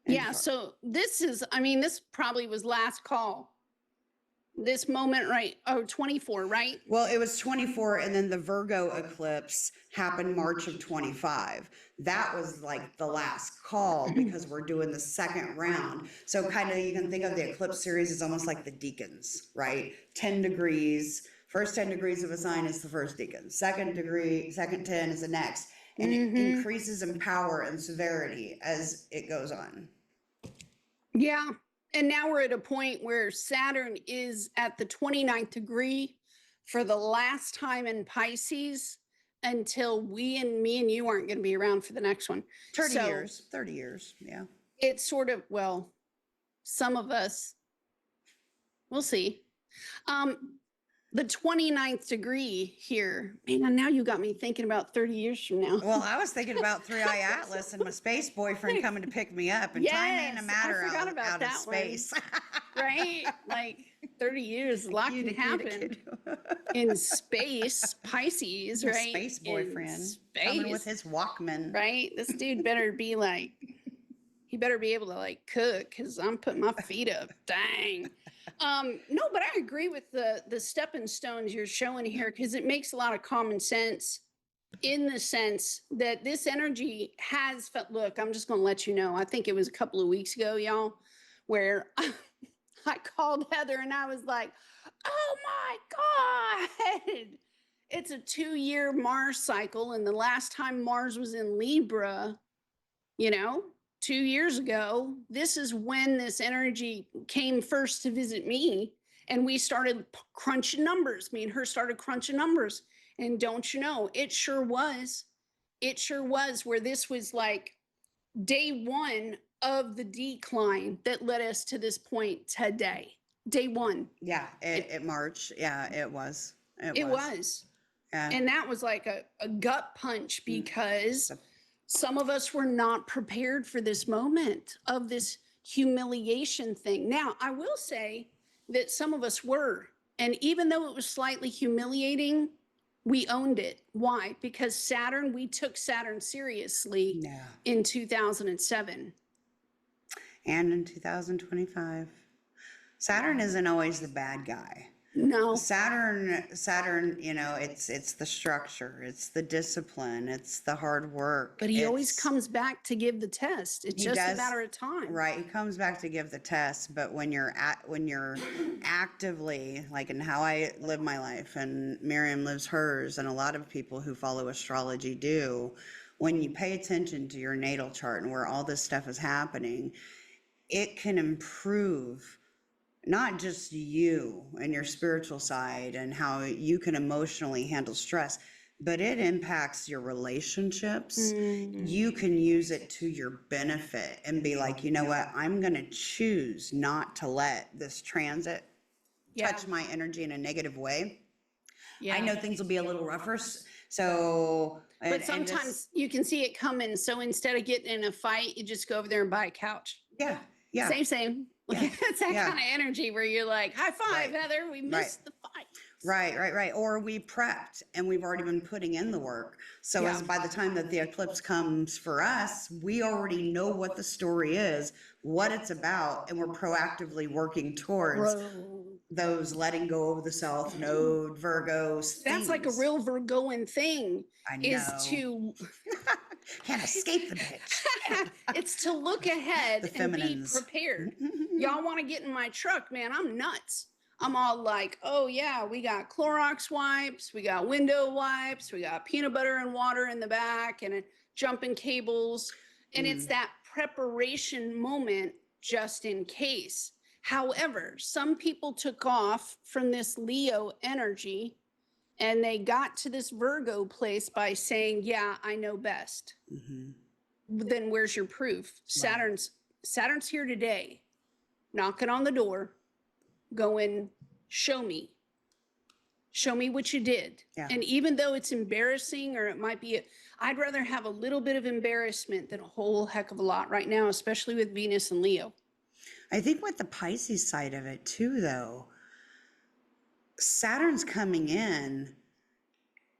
Yeah. So this probably was last call. This moment, right? Oh, 24, right? Well, it was 24, and then the Virgo eclipse happened March of 25. That was like the last call because we're doing the second round. So kind of you can think of the eclipse series as almost like the deacons, right? 10 degrees, first 10 degrees of a sign is the first deacon. Second 10 is the next. And it increases in power and severity as it goes on. Yeah. And now we're at a point where Saturn is at the 29th degree for the last time in Pisces until me and you aren't going to be around for the next one. 30 So years, yeah. it's sort of, well, some of us, we'll see. The 29th degree here, man, now you got me thinking about 30 years from now. Well, I was thinking about 3i Atlas and my space boyfriend coming to pick me up, and time ain't a Yes, matter I forgot out about of that one. space. Right? Like 30 years, a lot can happen in space, Pisces, My right? space In boyfriend coming with space, his Walkman. right? This dude better be like, he better be able to like cook because I'm putting my feet up. Dang. No, but I agree with the stepping stones you're showing here because it makes a lot of common sense in the sense that this energy has felt. Look, I'm just going to let you know. I think it was a couple of weeks ago, y'all, where I called Heather and I was like, oh my God. It's a 2-year Mars cycle. And the last time Mars was in Libra, 2 years ago, this is when this energy came first to visit me. And we started crunching numbers. Me and her started crunching numbers. And don't you know, it sure was where this was like day one of the decline that led us to this point today. Day one. Yeah, it March. Yeah, it was. It was. Yeah. And that was like a gut punch because some of us were not prepared for this moment of this humiliation thing. Now, I will say that some of us were. And even though it was slightly humiliating, we owned it. Why? Because we took Saturn seriously in 2007. And in 2025. Saturn isn't always the bad guy. No. Saturn, it's the structure, it's the discipline, it's the hard work. But he always comes back to give the test. It's just a matter of time. Right. He comes back to give the test, but when you're actively, like in how I live my life and Miriam lives hers, and a lot of people who follow astrology do, when you pay attention to your natal chart and where all this stuff is happening, it can improve not just you and your spiritual side and how you can emotionally handle stress, but it impacts your relationships. You can use it to your benefit and be like, you know what, I'm going to choose not to let this transit Yeah. touch my energy in a negative way. Yeah. I know things will be a little rougher. So, But and sometimes just, you can see it coming. So instead of getting in a fight, you just go over there and buy a couch. yeah, yeah. Same. Yeah, It's that yeah. kind of energy where you're like, high five, Right, Heather. We missed the fight. Right. Or we prepped and we've already been putting in the work. So as by the time that the eclipse comes for us, we already know what the story is, what it's about, and we're proactively working towards those letting go of the self node, Virgos, That's like a things. real Virgoan thing. I Is know. to Can't escape the bitch. it's to look ahead The and be feminines. prepared. Y'all want to get in my truck, man? I'm nuts. I'm all like, oh yeah, we got Clorox wipes, we got window wipes, we got peanut butter and water in the back, and jumping cables, and it's that preparation moment just in case. However, some people took off from this Leo energy and they got to this Virgo place by saying, yeah, I know best. Then where's your proof? Saturn's here today, knocking on the door, going, show me what you did. Yeah. And even though it's embarrassing, or it might be, I'd rather have a little bit of embarrassment than a whole heck of a lot right now, especially with Venus and Leo. I think with the Pisces side of it too, though, Saturn's coming in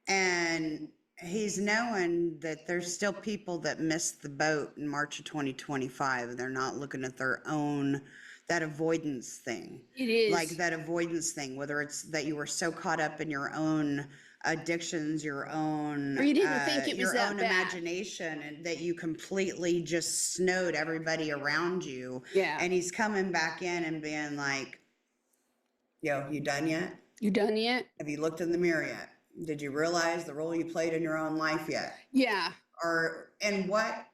and he's knowing that there's still people that missed the boat in March of 2025. They're not looking at their own, that avoidance thing. It is. Like that avoidance thing, whether it's that you were so caught up in your own addictions, your own, Or you didn't think it was your that own bad. imagination, and that you completely just snowed everybody around you. Yeah. And he's coming back in and being like, yo, you done yet? You done yet? Have you looked in the mirror yet? Did you realize the role you played in your own life yet? Yeah. And what,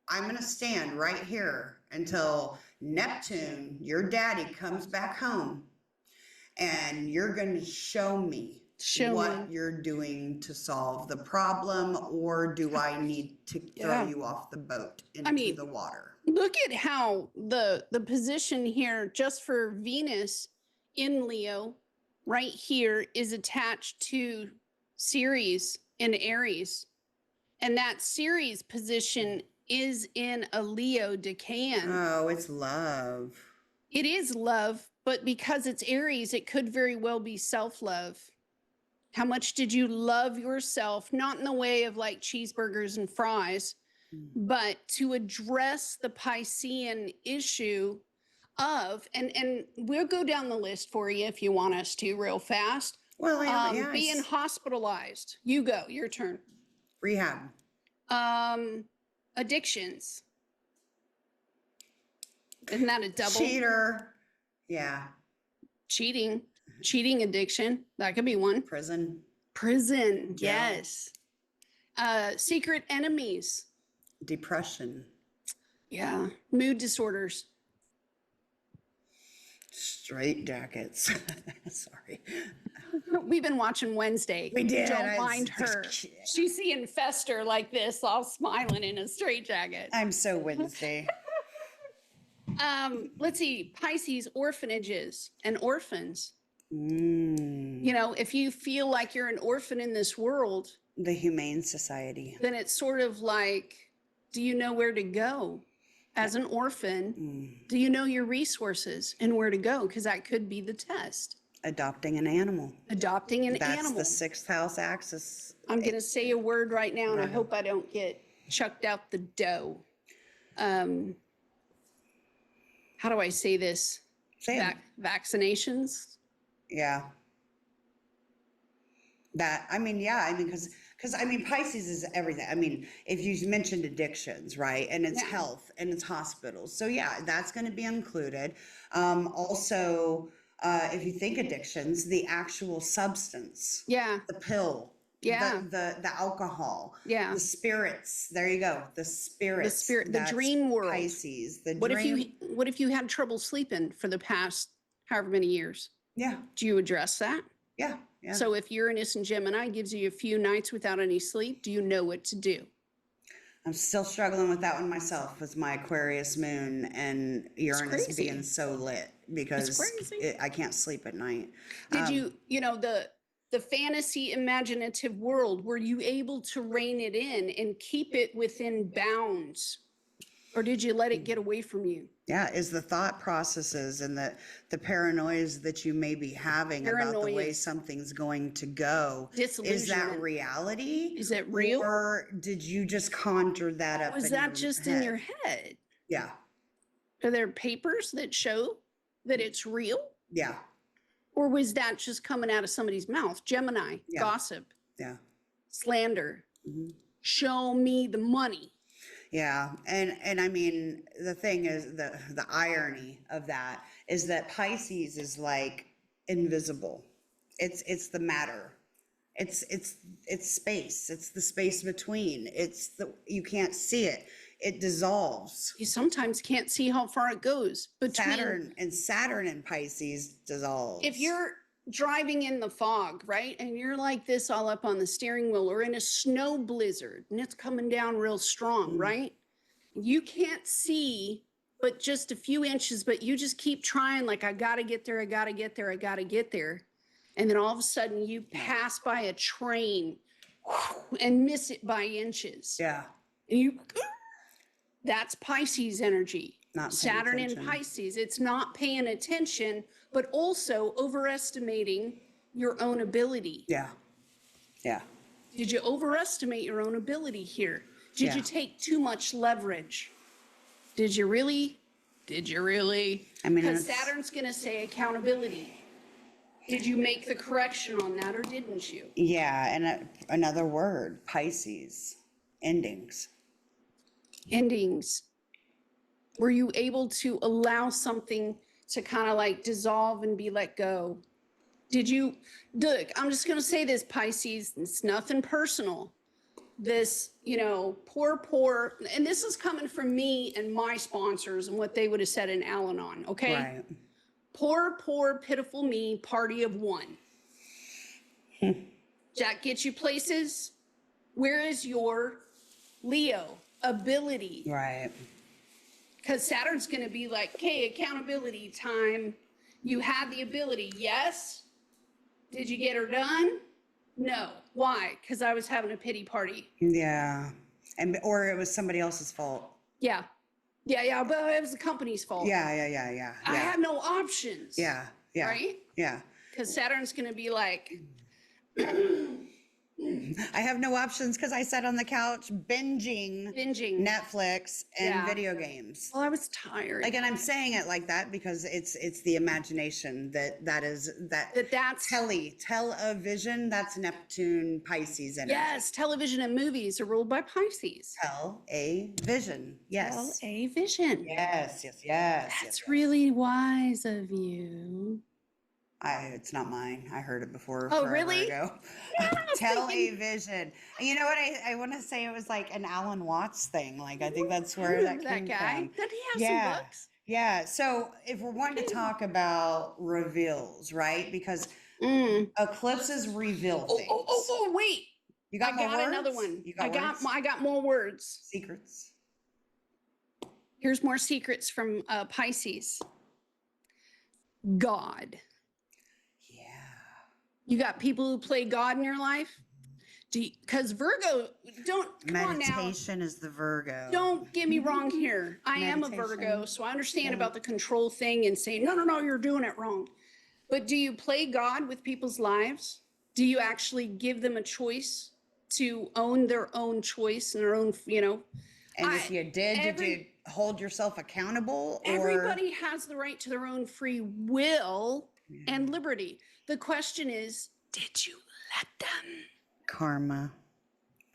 I'm going to stand right here until Neptune, your daddy, comes back home, and you're going to show me what you're doing to solve the problem, or do I need to throw you off the boat into the water? Look at how the position here, just for Venus in Leo, right here, is attached to Ceres in Aries. And that Ceres position is in a Leo decan. Oh, it's love. It is love, but because it's Aries, it could very well be self-love. How much did you love yourself? Not in the way of like cheeseburgers and fries, but to address the Piscean issue of, and we'll go down the list for you if you want us to real fast. Well, Being hospitalized. You go, your turn. Rehab. Addictions. Isn't that a double? Cheater. Yeah. Cheating addiction. That could be one. Prison. Jail. Yes. Secret enemies. Depression. Yeah. Mood disorders. Straight jackets. Sorry. We've been watching Wednesday. We did. Don't mind her. She's seeing Fester like this, all smiling in a straitjacket. I'm so Wednesday. Let's see. Pisces, orphanages and orphans. Mm. You know, if you feel like you're an orphan in this world, The Humane Society. then it's sort of like, do you know where to go as an orphan? Do you know your resources and where to go? Because that could be the test. Adopting an animal. Adopting an That's animal. the sixth house axis. I'm going to say a word right now, and I hope I don't get chucked out the dough. How do I say this? Say it. Vaccinations? Yeah. Because Pisces is everything. I mean, if you mentioned addictions, right? And it's health and it's hospitals. So yeah, that's going to be included. Also, if you think addictions, the actual substance. Yeah. The pill, Yeah. The alcohol, Yeah. the spirits. There you go. The The spirits. spirit, the That's dream world. Pisces. The What dream. if you had trouble sleeping for the past however many years? Yeah. Do you address that? Yeah. Yeah. So if Uranus and Gemini gives you a few nights without any sleep, do you know what to do? I'm still struggling with that one myself with my Aquarius moon and Uranus crazy. being so lit because crazy. I can't sleep at night. Did you know, the fantasy imaginative world, were you able to rein it in and keep it within bounds? Or did you let it get away from you? Yeah, is the thought processes and the paranoias that you may be having about the way Paranoias. something's going to go, is that Disillusionment. reality? Is it real? Or did you just conjure that up Was in that your just head? in your head? Yeah, Are there papers that show that it's real? yeah, Or was that just coming out of somebody's mouth? Gemini, Yeah. gossip, yeah. slander, Mhm. show me the money. Yeah, and I mean the thing is the irony of that is that Pisces is like invisible. It's the matter. It's space. It's the space between. You can't see it. It dissolves. You sometimes can't see how far it goes between. Saturn and Pisces dissolves. If you're driving in the fog, right, and you're like this all up on the steering wheel, or in a snow blizzard and it's coming down real strong, right? You can't see but just a few inches, but you just keep trying, like, I gotta get there, I gotta get there, I gotta get there. And then all of a sudden you pass by a train and miss it by inches. Yeah, And you, that's Pisces energy. Not paying Saturn in attention. Pisces. It's not paying attention, but also overestimating your own ability. yeah, yeah. Did you overestimate your own ability here? Did Yeah. you take too much leverage? Did you really? Did you really? I mean, Because it's- Saturn's going to say accountability. Did you make the correction on that, or didn't you? Yeah, and another word, Pisces, endings. Endings. Were you able to allow something to kind of like dissolve and be let go? Did you, look, I'm just going to say this, Pisces, it's nothing personal. This, poor, and this is coming from me and my sponsors and what they would have said in Al-Anon, okay? Right. Poor, pitiful me, party of one. That gets you places? Where is your Leo ability? Right. Because Saturn's going to be like, okay, accountability time. You had the ability. Yes. Did you get her done? No. Why? Because I was having a pity party. Yeah. Or it was somebody else's fault. Yeah. Yeah. But it was the company's fault. Yeah. I had no options. Yeah. Right? Yeah. Because Saturn's going to be like, I have no options because I sat on the couch binging Netflix and Yeah. video games. well, I was tired. Again, I'm saying it like that because it's the imagination that's television, that's Neptune, Pisces energy. Yes. Television and movies are ruled by Pisces. Tell-a-vision. Yes. A vision. Yes. That's really wise of you. It's not mine. I heard it before. Oh, forever really? Ago. Yeah, I was thinking- Television. You know what? I want to say it was like an Alan Watts thing. Like I think that's where that Remember came that guy? from. Did he have Yeah. some books? Yeah. So if we're wanting to talk about reveals, right? Because Mm. eclipses reveal things. Wait. You got I more got words? another one. You got words? I got more words. Secrets. Here's more secrets from Pisces. God. Yeah. You got people who play God in your life? Because Virgo, come on now. Meditation is the Virgo. Don't get me wrong here. I am a Virgo, Meditation. so I understand about the control thing and saying, no, you're doing it wrong. But do you play God with people's lives? Do you actually give them a choice to own their own choice and their own, And if you did you hold yourself accountable? Or Everybody has the right to their own free will and liberty. The question is, did you let them? karma,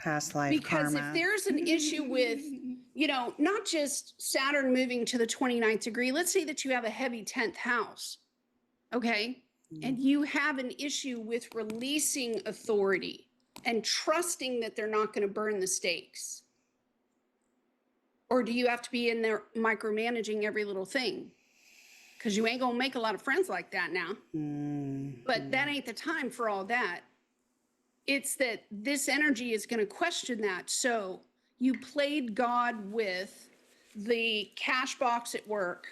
past life Because karma. if there's an issue with, not just Saturn moving to the 29th degree, let's say that you have a heavy 10th house, okay? And you have an issue with releasing authority. and trusting that they're not going to burn the stakes? Or do you have to be in there micromanaging every little thing? Because you ain't going to make a lot of friends like that now. But that ain't the time for all that. It's that this energy is going to question that. So you played God with the cash box at work,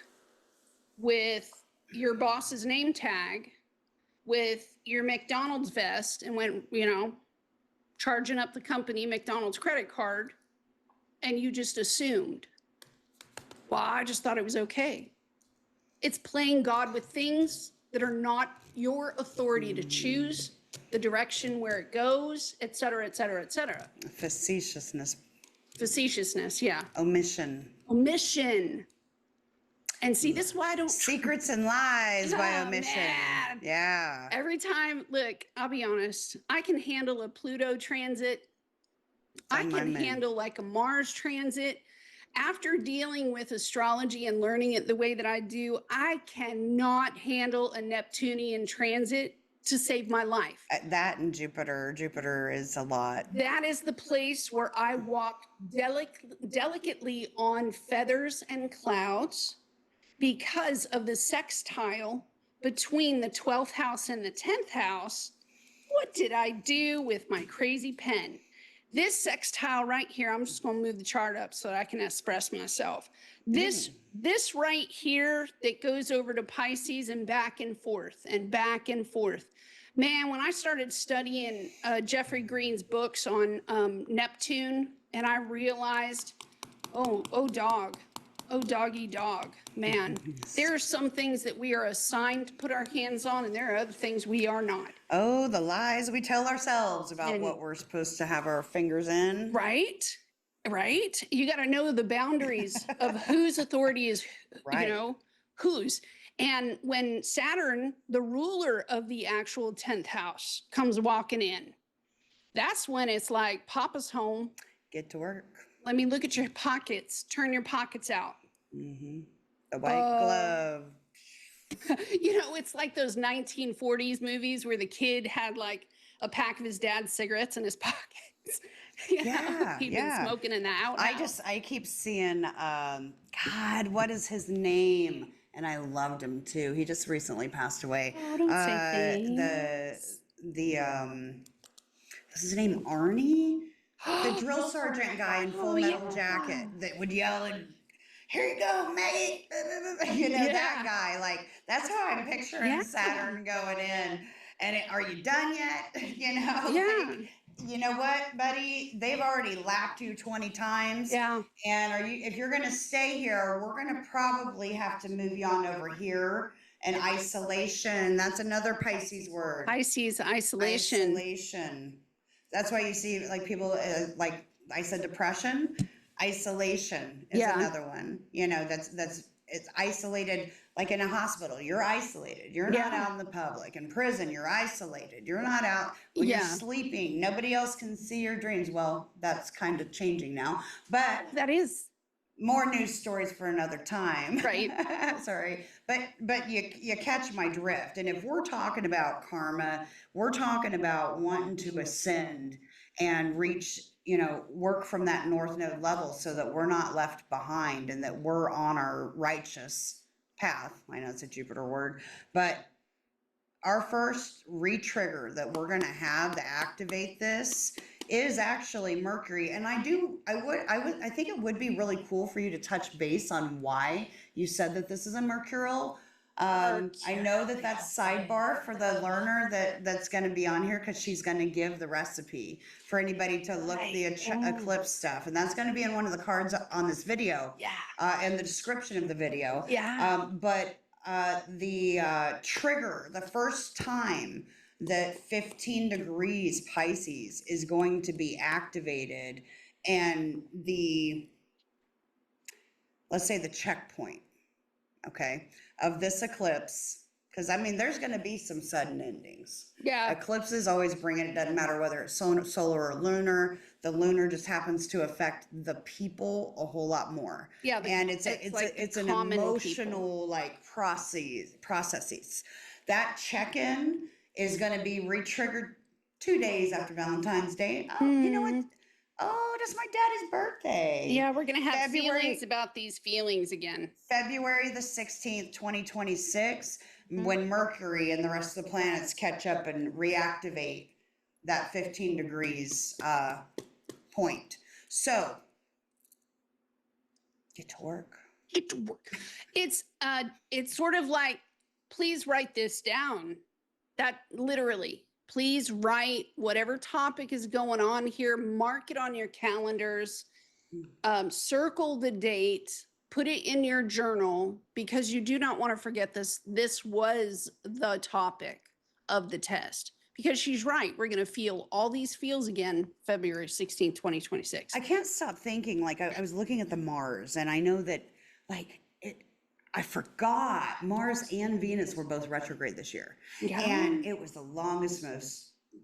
with your boss's name tag, with your McDonald's vest, and went, charging up the company McDonald's credit card, and you just assumed, well, I just thought it was okay. It's playing God with things that are not your authority to choose, the direction where it goes, et cetera, et cetera, et cetera. Facetiousness. Facetiousness, yeah. Omission. And see, this is why I don't. Secrets and lies by Oh, omission. man. Yeah. Every time, look, I'll be honest, I can handle a Pluto transit. I can handle like a Mars transit. After dealing with astrology and learning it the way that I do, I cannot handle a Neptunian transit to save my life. That and Jupiter. Jupiter is a lot. That is the place where I walk delicately on feathers and clouds because of the sextile between the 12th house and the 10th house. What did I do with my crazy pen? This sextile right here, I'm just going to move the chart up so that I can express myself. This right here that goes over to Pisces and back and forth and back and forth. Man, when I started studying Jeffrey Green's books on Neptune, and I realized, oh doggy dog, man, there are some things that we are assigned to put our hands on, and there are other things we are not. Oh, the lies we tell ourselves about what we're supposed to have our fingers in. Right. You got to know the boundaries of whose authority is, whose. And when Saturn, the ruler of the actual 10th house, comes walking in, that's when it's like, Papa's home. Get to work. Let me look at your pockets. Turn your pockets out. The white glove. It's like those 1940s movies where the kid had like a pack of his dad's cigarettes in his pockets. He'd been smoking in the outhouse. I keep seeing, God, what is his name? And I loved him too. He just recently passed away. Oh, don't say things. What's his name? Arnie? The drill sergeant guy in Full Metal Jacket that would yell and, here you go, mate. That guy. Like, that's how I'm picturing Saturn going in. And are you done yet? Like, you know what, buddy? They've already lapped you 20 times. Yeah. And if you're going to stay here, we're going to probably have to move you on over here. And isolation. That's another Pisces word. Pisces, isolation. Isolation. That's why you see like people, like I said, depression. Isolation is another one. It's isolated, like in a hospital. You're isolated. You're not out in the public. In prison, you're isolated. You're not out when you're sleeping. Nobody else can see your dreams. Well, that's kind of changing now. But that is more news stories for another time. Right. Sorry. But you catch my drift. And if we're talking about karma, we're talking about wanting to ascend and reach, work from that north node level so that we're not left behind and that we're on our righteous path. I know it's a Jupiter word, but our first re-trigger that we're going to have to activate this is actually Mercury. And I think it would be really cool for you to touch base on why you said that this is a Mercurial. I know that that's sidebar for the learner that's going to be on here because she's going to give the recipe for anybody to look the eclipse stuff. And that's going to be in one of the cards on this video. And the description of the video. But the trigger, the first time that 15 degrees Pisces is going to be activated and let's say the checkpoint, okay, of this eclipse, because there's going to be some sudden endings. Eclipses always bring it. It doesn't matter whether it's solar or lunar. The lunar just happens to affect the people a whole lot more. And it's an emotional like processes. That check-in is going to be re-triggered 2 days after Valentine's Day. Oh, you know what? Mm. Oh, that's my daddy's birthday. Yeah, we're going to have February- feelings about these feelings again. February the 16th, 2026, Mhm. when Mercury and the rest of the planets catch up and reactivate that 15 degrees point. So, get to work. Get to work. It's sort of like, please write this down. That literally, please write whatever topic is going on here, mark it on your calendars, circle the date, put it in your journal, because you do not want to forget this. This was the topic of the test, because she's right. We're going to feel all these feels again, February 16th, 2026. I can't stop thinking, like, I was looking at the Mars, and I know that, like, I forgot Mars and Venus were both retrograde this year. Yeah. And it was the longest,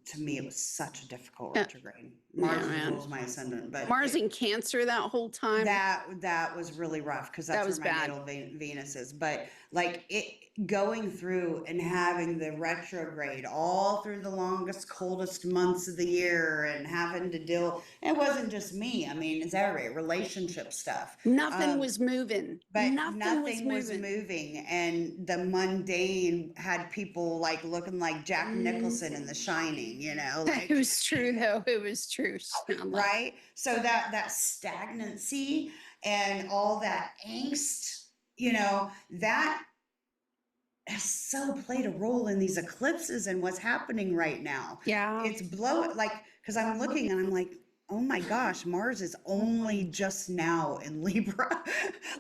to me, it was such a difficult retrograde. Yeah, Mars man. rules my ascendant, but Mars in Cancer that whole time. that was really rough, because That that's was where my bad. natal Venus is. But like it going through and having the retrograde all through the longest, coldest months of the year, and having to deal, it wasn't just me. I mean, it's every relationship stuff. Nothing was moving. But Nothing was moving. moving, and the mundane had people like looking like Jack Nicholson in The Shining, you know, like, It was true, though. It was true. right? So that stagnancy and all that angst, you know, that has so played a role in these eclipses and what's happening right now. Yeah. It's blowing, like, because I'm looking and I'm like, oh my gosh, Mars is only just now in Libra.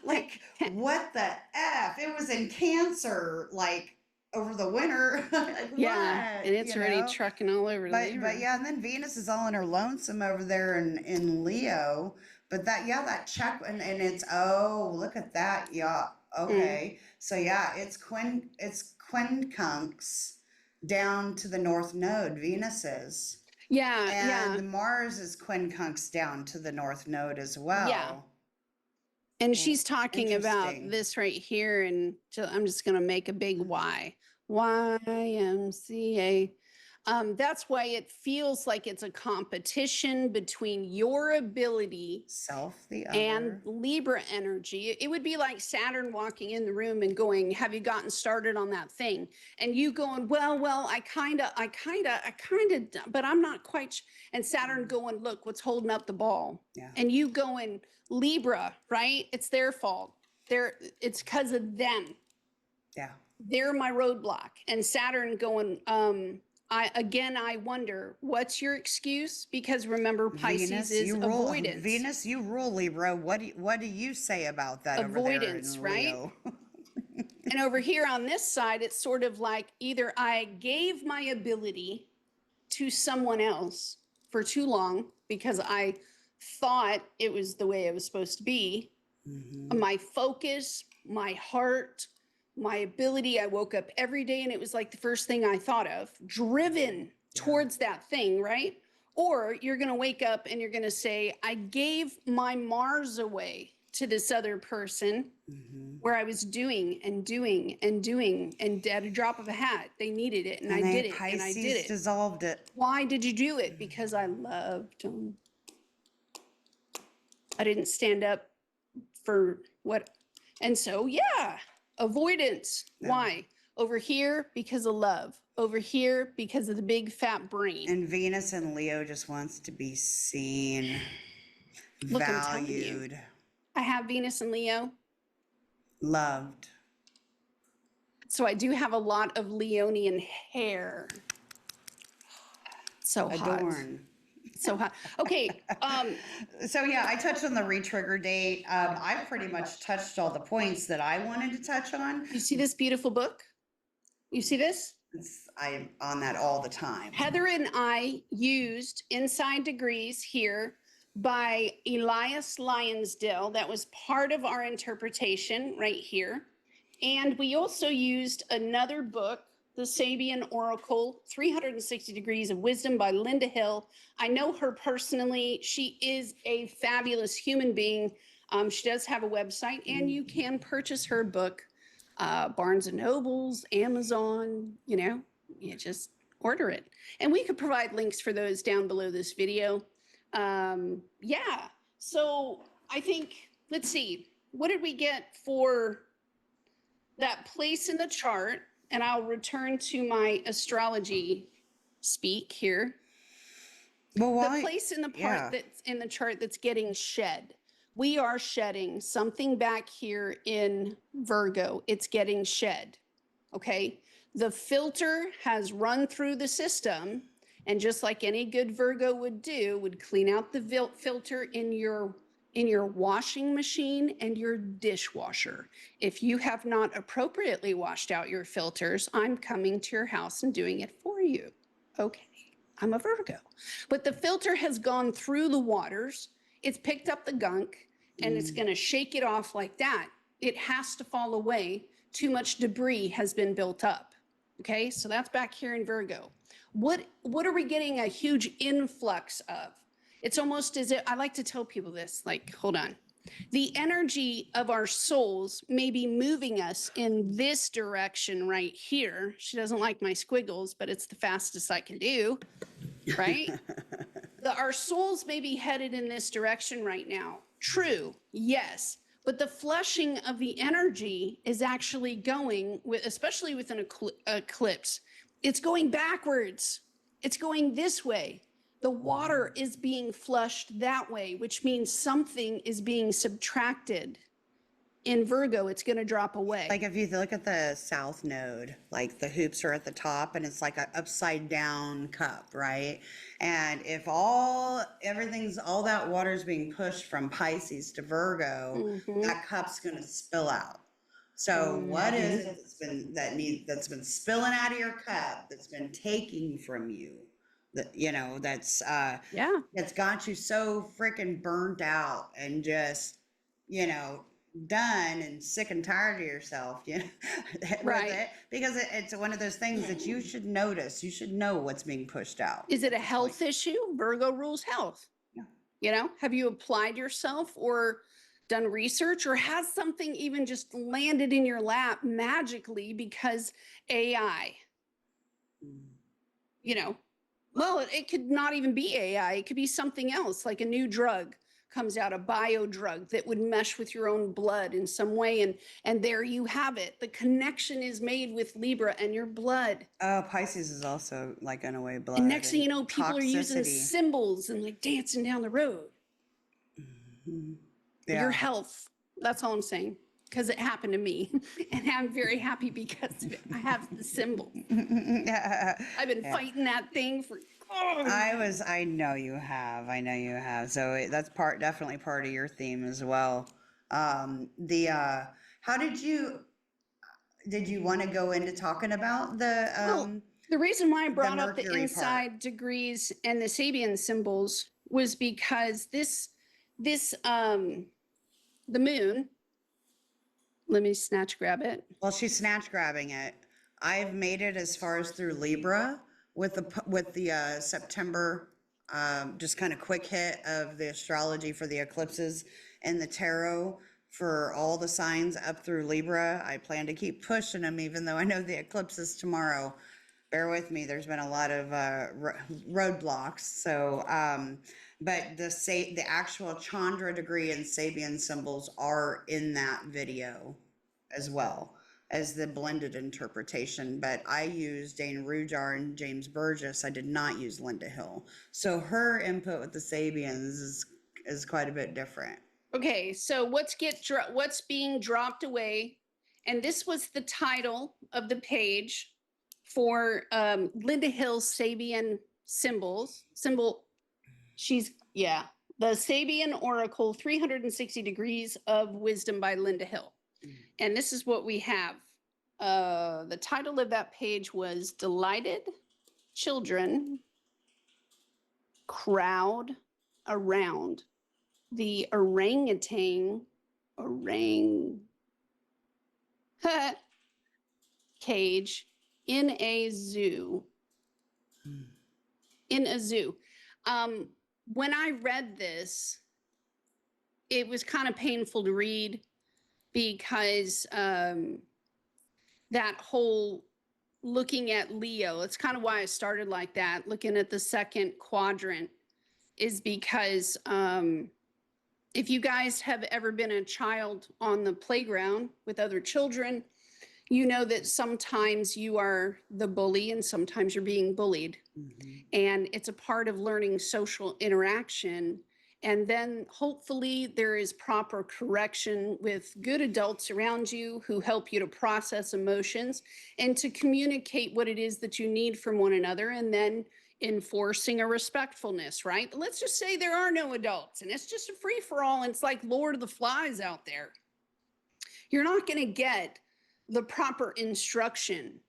Like, what the F? It was in Cancer, like, over the winter. Like, Yeah. what? And it's You already know? trucking all over But Libra. yeah, and then Venus is all in her lonesome over there in Leo. But that check, and it's, oh, look at that. Yeah. Okay. So yeah, it's quincunx down to the north node, Venus is. Yeah. And Yeah. Mars is quincunx down to the north node as well. Yeah. And she's talking about Interesting. this right here. And I'm just going to make a big Y. YMCA. That's why it feels like it's a competition between your ability Self, the and other. Libra energy. It would be like Saturn walking in the room and going, have you gotten started on that thing? And you going, well, I kind of, but I'm not quite. And Saturn going, look, what's holding up the ball? Yeah. And you going, Libra, right? It's their fault. It's because of them. Yeah. They're my roadblock. And Saturn going, I wonder, what's your excuse? Because remember, Pisces is avoidance. Venus, you rule Libra. What do you say about that? Avoidance, over there in Leo? right? And over here on this side, it's sort of like either I gave my ability to someone else for too long because I thought it was the way it was supposed to be. Mhm. My focus, my heart, my ability. I woke up every day and it was like the first thing I thought of, driven towards that thing, right? Or you're going to wake up and you're going to say, I gave my Mars away to this other person where I was doing and at a drop of a hat, they needed it and I did it and I did it. Dissolved it. Why did you do it? Because I loved them. I didn't stand up for what. And so, yeah, avoidance. Yeah. Why? Over here, because of love. Over here, because of the big fat brain. And Venus and Leo just wants to be seen, Look, I'm telling you. valued, I have Venus and Leo. loved. So I do have a lot of Leonian hair. So hot. Adorn. So hot. Okay. So yeah, I touched on the retrigger date. I've pretty much touched all the points that I wanted to touch on. You see this beautiful book? You see this? I'm on that all the time. Heather and I used Inside Degrees here by Elias Lyonsdale. That was part of our interpretation right here. And we also used another book, The Sabian Oracle, 360 Degrees of Wisdom by Linda Hill. I know her personally. She is a fabulous human being. She does have a website, and you can purchase her book, Barnes & Nobles, Amazon, you just order it. And we could provide links for those down below this video. Yeah. So I think, let's see, what did we get for that place in the chart? And I'll return to my astrology speak here. Well, The place in the part that's in the chart that's getting shed. We are shedding something back here in Virgo. It's getting shed. Okay. The filter has run through the system, and just like any good Virgo would do, would clean out the filter in your washing machine and your dishwasher. If you have not appropriately washed out your filters, I'm coming to your house and doing it for you. Okay. I'm a Virgo. But the filter has gone through the waters. It's picked up the gunk, and it's going to shake it off like that. It has to fall away. Too much debris has been built up. Okay, so that's back here in Virgo. What are we getting a huge influx of? It's almost as if, I like to tell people this, like, hold on. The energy of our souls may be moving us in this direction right here. She doesn't like my squiggles, but it's the fastest I can do, right? Our souls may be headed in this direction right now. True, yes. But the flushing of the energy is actually going with, especially with an eclipse, it's going backwards. It's going this way. The water is being flushed that way, which means something is being subtracted. In Virgo, it's going to drop away. Like if you look at the south node, like the hoops are at the top and it's like an upside down cup, right? And if all that water's being pushed from Pisces to Virgo, that cup's going to spill out. So what is it that's been spilling out of your cup, that's been taking from you? That's got you so freaking burnt out and just, done and sick and tired of yourself, with it, because it's one of those things that you should notice. You should know what's being pushed out. Is it a health issue? Virgo rules health. Yeah. Have you applied yourself or done research, or has something even just landed in your lap magically because AI? Well, it could not even be AI. It could be something else, like a new drug comes out, a bio drug that would mesh with your own blood in some way. And there you have it. The connection is made with Libra and your blood. Oh, Pisces is also like in a way blood. And next thing you know, people are using symbols and like dancing down the road. Your health. That's all I'm saying. Because it happened to me. And I'm very happy because of it. I have the symbol. I've been fighting that thing for I know you have. So that's definitely part of your theme as well. How did you want to go into talking about the reason why I brought up the inside degrees and the Sabian symbols was because the moon, let me snatch grab it. Well, she's snatch grabbing it. I've made it as far as through Libra with the September, just kind of quick hit of the astrology for the eclipses and the tarot for all the signs up through Libra. I plan to keep pushing them, even though I know the eclipse is tomorrow. Bear with me. There's been a lot of roadblocks. So, but the actual Chandra degree and Sabian symbols are in that video as well as the blended interpretation. But I used Dane Rujar and James Burgess. I did not use Linda Hill. So her input with the Sabians is quite a bit different. Okay, so what's being dropped away, and this was the title of the page for Linda Hill's Sabian symbol. The Sabian Oracle, 360 Degrees of Wisdom by Linda Hill. And this is what we have. The title of that page was Delighted Children Crowd Around the cage in a zoo. When I read this, it was kind of painful to read because that whole looking at Leo. It's kind of why I started like that, looking at the second quadrant, is because if you guys have ever been a child on the playground with other children, you know that sometimes you are the bully and sometimes you're being bullied. And it's a part of learning social interaction. And then hopefully there is proper correction with good adults around you who help you to process emotions and to communicate what it is that you need from one another, and then enforcing a respectfulness, right? But let's just say there are no adults and it's just a free for all. And it's like Lord of the Flies out there. You're not going to get the proper instruction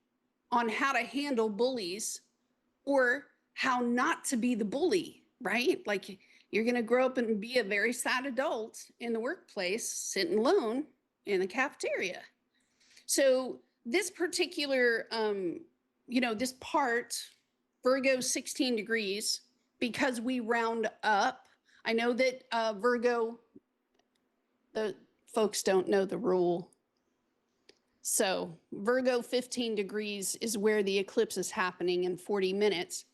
on how to handle bullies or how not to be the bully, right? Like you're going to grow up and be a very sad adult in the workplace, sitting alone in the cafeteria. So this particular, this part, Virgo 16 degrees, because we round up. I know that Virgo, the folks don't know the rule. So Virgo 15 degrees is where the eclipse is happening in 40 minutes.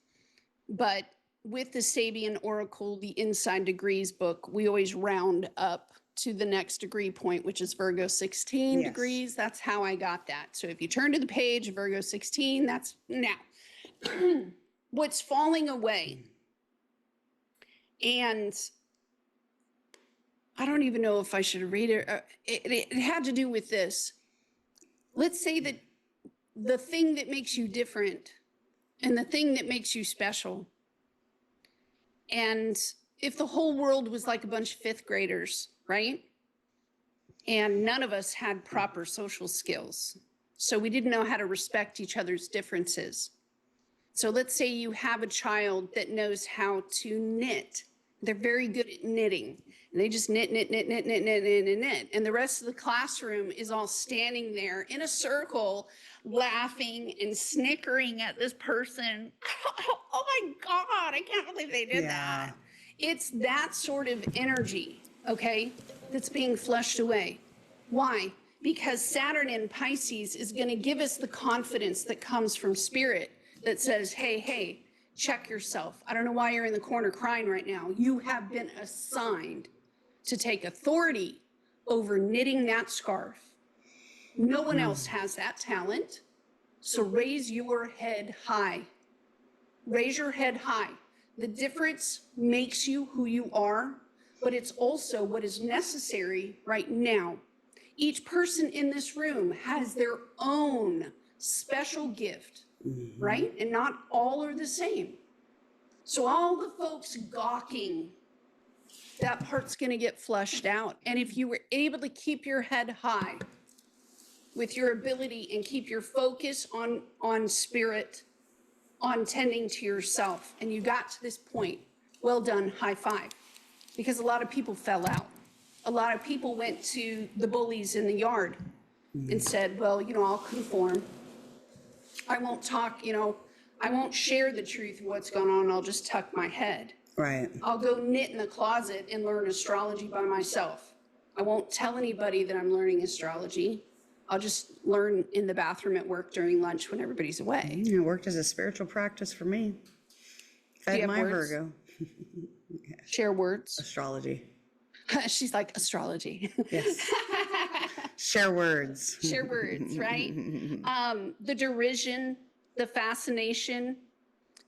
But with the Sabian Oracle, the Inside Degrees book, we always round up to the next degree point, which is Virgo 16 Yes. degrees. That's how I got that. So if you turn to the page, Virgo 16, that's now. What's falling away? And I don't even know if I should read it. It had to do with this. Let's say that the thing that makes you different and the thing that makes you special. And if the whole world was like a bunch of fifth graders, right? And none of us had proper social skills. So we didn't know how to respect each other's differences. So let's say you have a child that knows how to knit. They're very good at knitting. And they just knit. And the rest of the classroom is all standing there in a circle, laughing and snickering at this person. Oh my God, I can't believe they did that. It's that sort of energy, okay, that's being flushed away. Why? Because Saturn in Pisces is going to give us the confidence that comes from spirit that says, hey, check yourself. I don't know why you're in the corner crying right now. You have been assigned to take authority over knitting that scarf. No one else has that talent. So raise your head high. Raise your head high. The difference makes you who you are, but it's also what is necessary right now. Each person in this room has their own special gift, right? And not all are the same. So all the folks gawking, that part's going to get flushed out. And if you were able to keep your head high with your ability and keep your focus on spirit, on tending to yourself, and you got to this point, well done, high five. Because a lot of people fell out. A lot of people went to the bullies in the yard and said, well, I'll conform. I won't talk, I won't share the truth of what's going on. I'll just tuck my head. Right. I'll go knit in the closet and learn astrology by myself. I won't tell anybody that I'm learning astrology. I'll just learn in the bathroom at work during lunch when everybody's away. It worked as a spiritual practice for me. Fed my words? Virgo. Share words. Astrology. She's like, astrology. Yes. Share words. Share words, right? The derision, the fascination,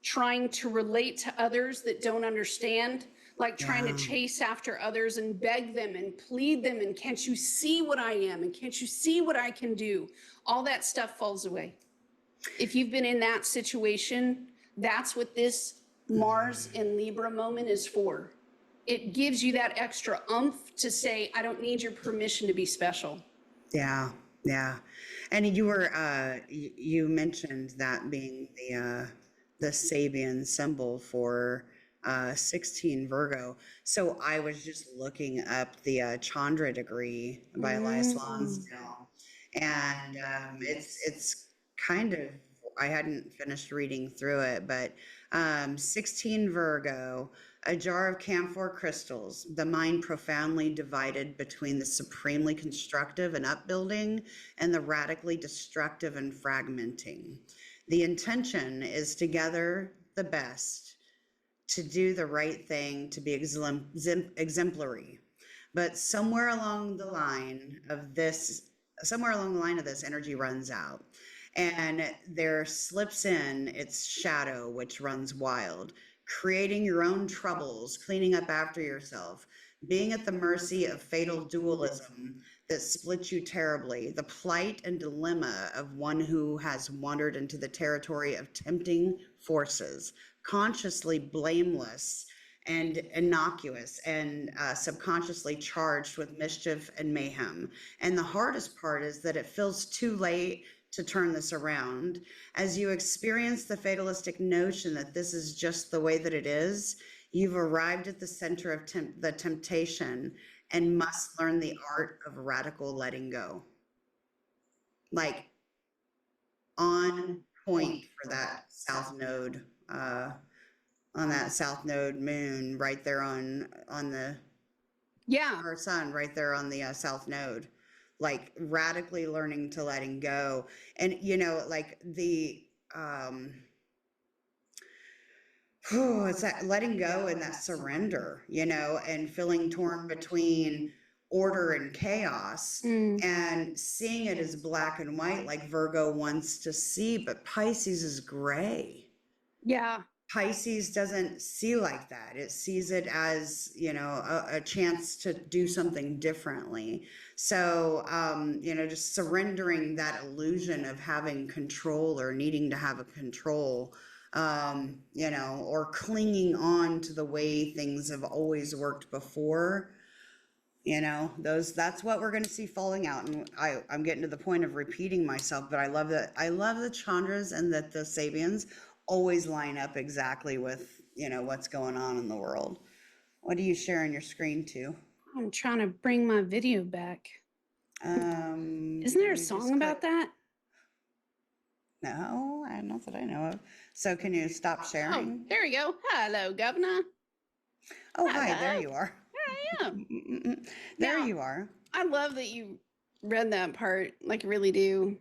trying to relate to others that don't understand, like trying to chase after others and beg them and plead them, and can't you see what I am, and can't you see what I can do? All that stuff falls away. If you've been in that situation, that's what this Mars and Libra moment is for. It gives you that extra oomph to say, I don't need your permission to be special. Yeah. And you were you mentioned that being the Sabian symbol for 16 Virgo. So I was just looking up the Chandra degree by Elias Lonsdale, and it's kind of, I hadn't finished reading through it, but 16 Virgo, a jar of camphor crystals, the mind profoundly divided between the supremely constructive and upbuilding and the radically destructive and fragmenting. The intention is to gather the best, to do the right thing, to be exemplary. But somewhere along the line of this, energy runs out. And there slips in its shadow, which runs wild, creating your own troubles, cleaning up after yourself, being at the mercy of fatal dualism that splits you terribly, the plight and dilemma of one who has wandered into the territory of tempting forces, consciously blameless and innocuous and subconsciously charged with mischief and mayhem. And the hardest part is that it feels too late to turn this around. As you experience the fatalistic notion that this is just the way that it is, you've arrived at the center of the temptation and must learn the art of radical letting go. Like on point for that south node, on that south node moon right there on the our sun right there on the south node, like radically learning to letting go. And like the it's that letting go and that surrender, and feeling torn between order and chaos, and seeing it as black and white like Virgo wants to see, but Pisces is gray. Yeah. Pisces doesn't see like that. It sees it as, a chance to do something differently. So, just surrendering that illusion of having control or needing to have a control, or clinging on to the way things have always worked before. That's what we're going to see falling out. And I'm getting to the point of repeating myself, but I love the Chandras and that the Sabians always line up exactly with, what's going on in the world. What are you sharing your screen to? I'm trying to bring my video back. Isn't there a song about that? No, not that I know of. So can you stop sharing? Oh, there we go. Hello, Governor. Oh, hi, there you are. There I am. There you are. I love that you read that part, like I really do,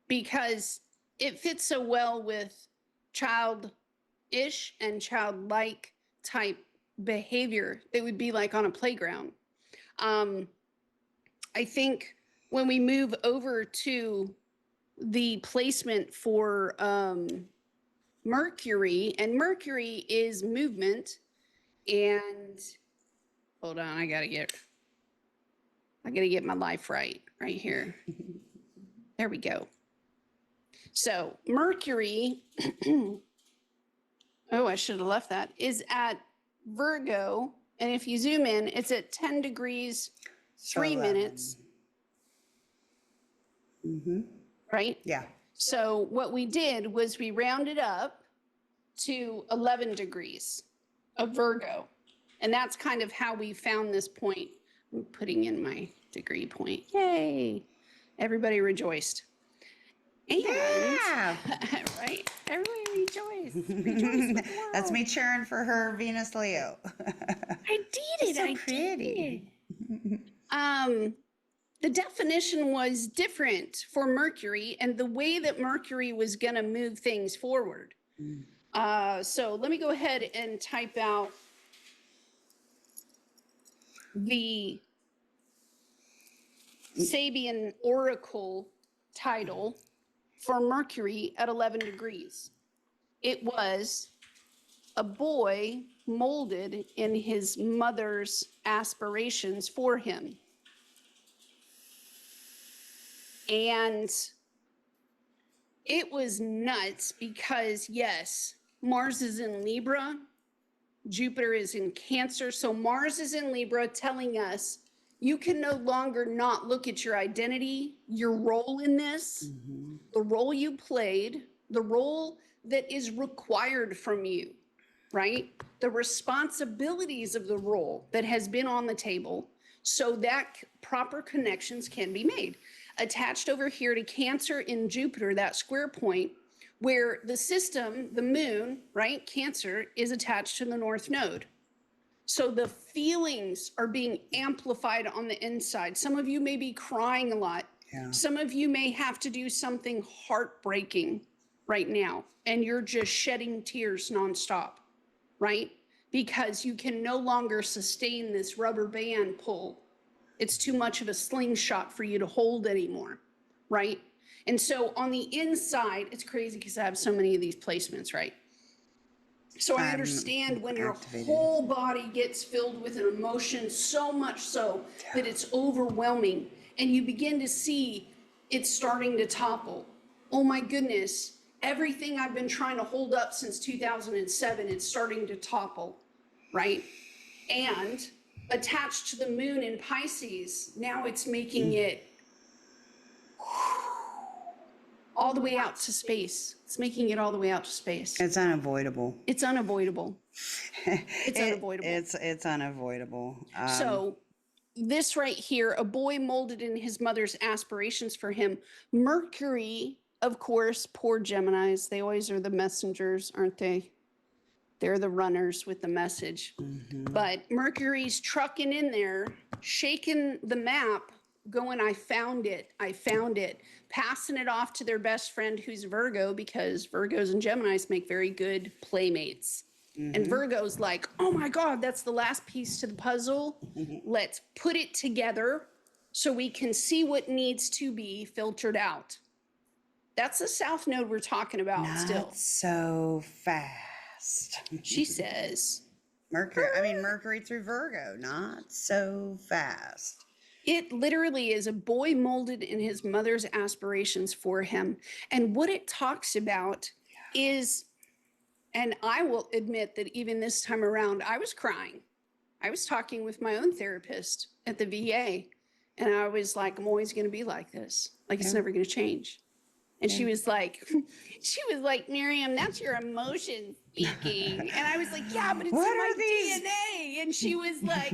because it fits so well with childish and childlike type behavior. It would be like on a playground. I think when we move over to the placement for Mercury, and Mercury is movement, and hold on, I gotta get my life right here. There we go. So Mercury, oh, I should have left that, is at Virgo. And if you zoom in, it's at 10 degrees, 3 minutes. Right? Yeah. So what we did was we rounded up to 11 degrees of Virgo. And that's kind of how we found this point. I'm putting in my degree point. Yay. Everybody rejoiced. And, right? Everybody rejoiced. Rejoice with the world. That's me cheering for her Venus Leo. I did it. So pretty. The definition was different for Mercury and the way that Mercury was going to move things forward. So let me go ahead and type out the Sabian Oracle title for Mercury at 11 degrees. It was a boy molded in his mother's aspirations for him. And it was nuts because, yes, Mars is in Libra, Jupiter is in Cancer. So Mars is in Libra, telling us you can no longer not look at your identity, your role in this, the role you played, the role that is required from you, right? The responsibilities of the role that has been on the table so that proper connections can be made. Attached over here to Cancer in Jupiter, that square point, where the system, the moon, right, Cancer, is attached to the North Node. So the feelings are being amplified on the inside. Some of you may be crying a lot. Yeah. Some of you may have to do something heartbreaking right now, and you're just shedding tears nonstop, right? Because you can no longer sustain this rubber band pull. It's too much of a slingshot for you to hold anymore, right? And so on the inside, it's crazy because I have so many of these placements, right? So I understand when your whole body gets filled with an emotion, so much so that it's overwhelming, and you begin to see it's starting to topple. Oh my goodness, everything I've been trying to hold up since 2007, it's starting to topple, right? And attached to the moon in Pisces, now it's making it all the way out to space. It's making it all the way out to space. It's unavoidable. It's unavoidable. It's unavoidable. It's unavoidable. So this right here, a boy molded in his mother's aspirations for him. Mercury, of course, poor Geminis. They always are the messengers, aren't they? They're the runners with the message. But Mercury's trucking in there, shaking the map, going, I found it, passing it off to their best friend who's Virgo, because Virgos and Geminis make very good playmates. And Virgo's like, oh my God, that's the last piece to the puzzle. Let's put it together so we can see what needs to be filtered out. That's the South Node we're talking about still. Not so fast. She says. Mercury through Virgo, not so fast. It literally is a boy molded in his mother's aspirations for him. And what it talks about is, and I will admit that even this time around, I was crying. I was talking with my own therapist at the VA, and I was like, I'm always going to be like this. Like, it's never going to change. And she was like, Miriam, that's your emotion speaking. And I was like, yeah, but it's in my DNA. And she was like,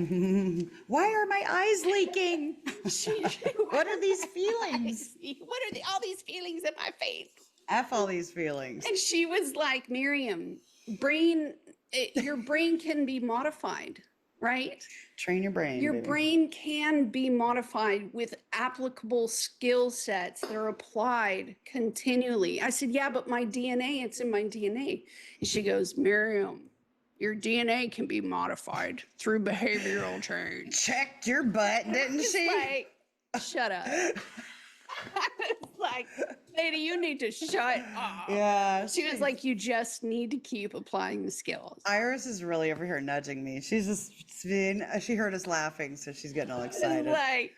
why are my eyes leaking? What are these feelings? What are all these feelings in my face? F all these feelings. And she was like, Miriam, your brain can be modified, right? Train your brain. Your baby. brain can be modified with applicable skill sets that are applied continually. I said, yeah, but my DNA, it's in my DNA. And she goes, Miriam, your DNA can be modified through behavioral change. Checked your butt, didn't she? Like, shut up. I was like, lady, you need to shut up. Yeah. She was like, you just need to keep applying the skills. Iris is really over here nudging me. She's just being, she heard us laughing, so she's getting all excited. Like,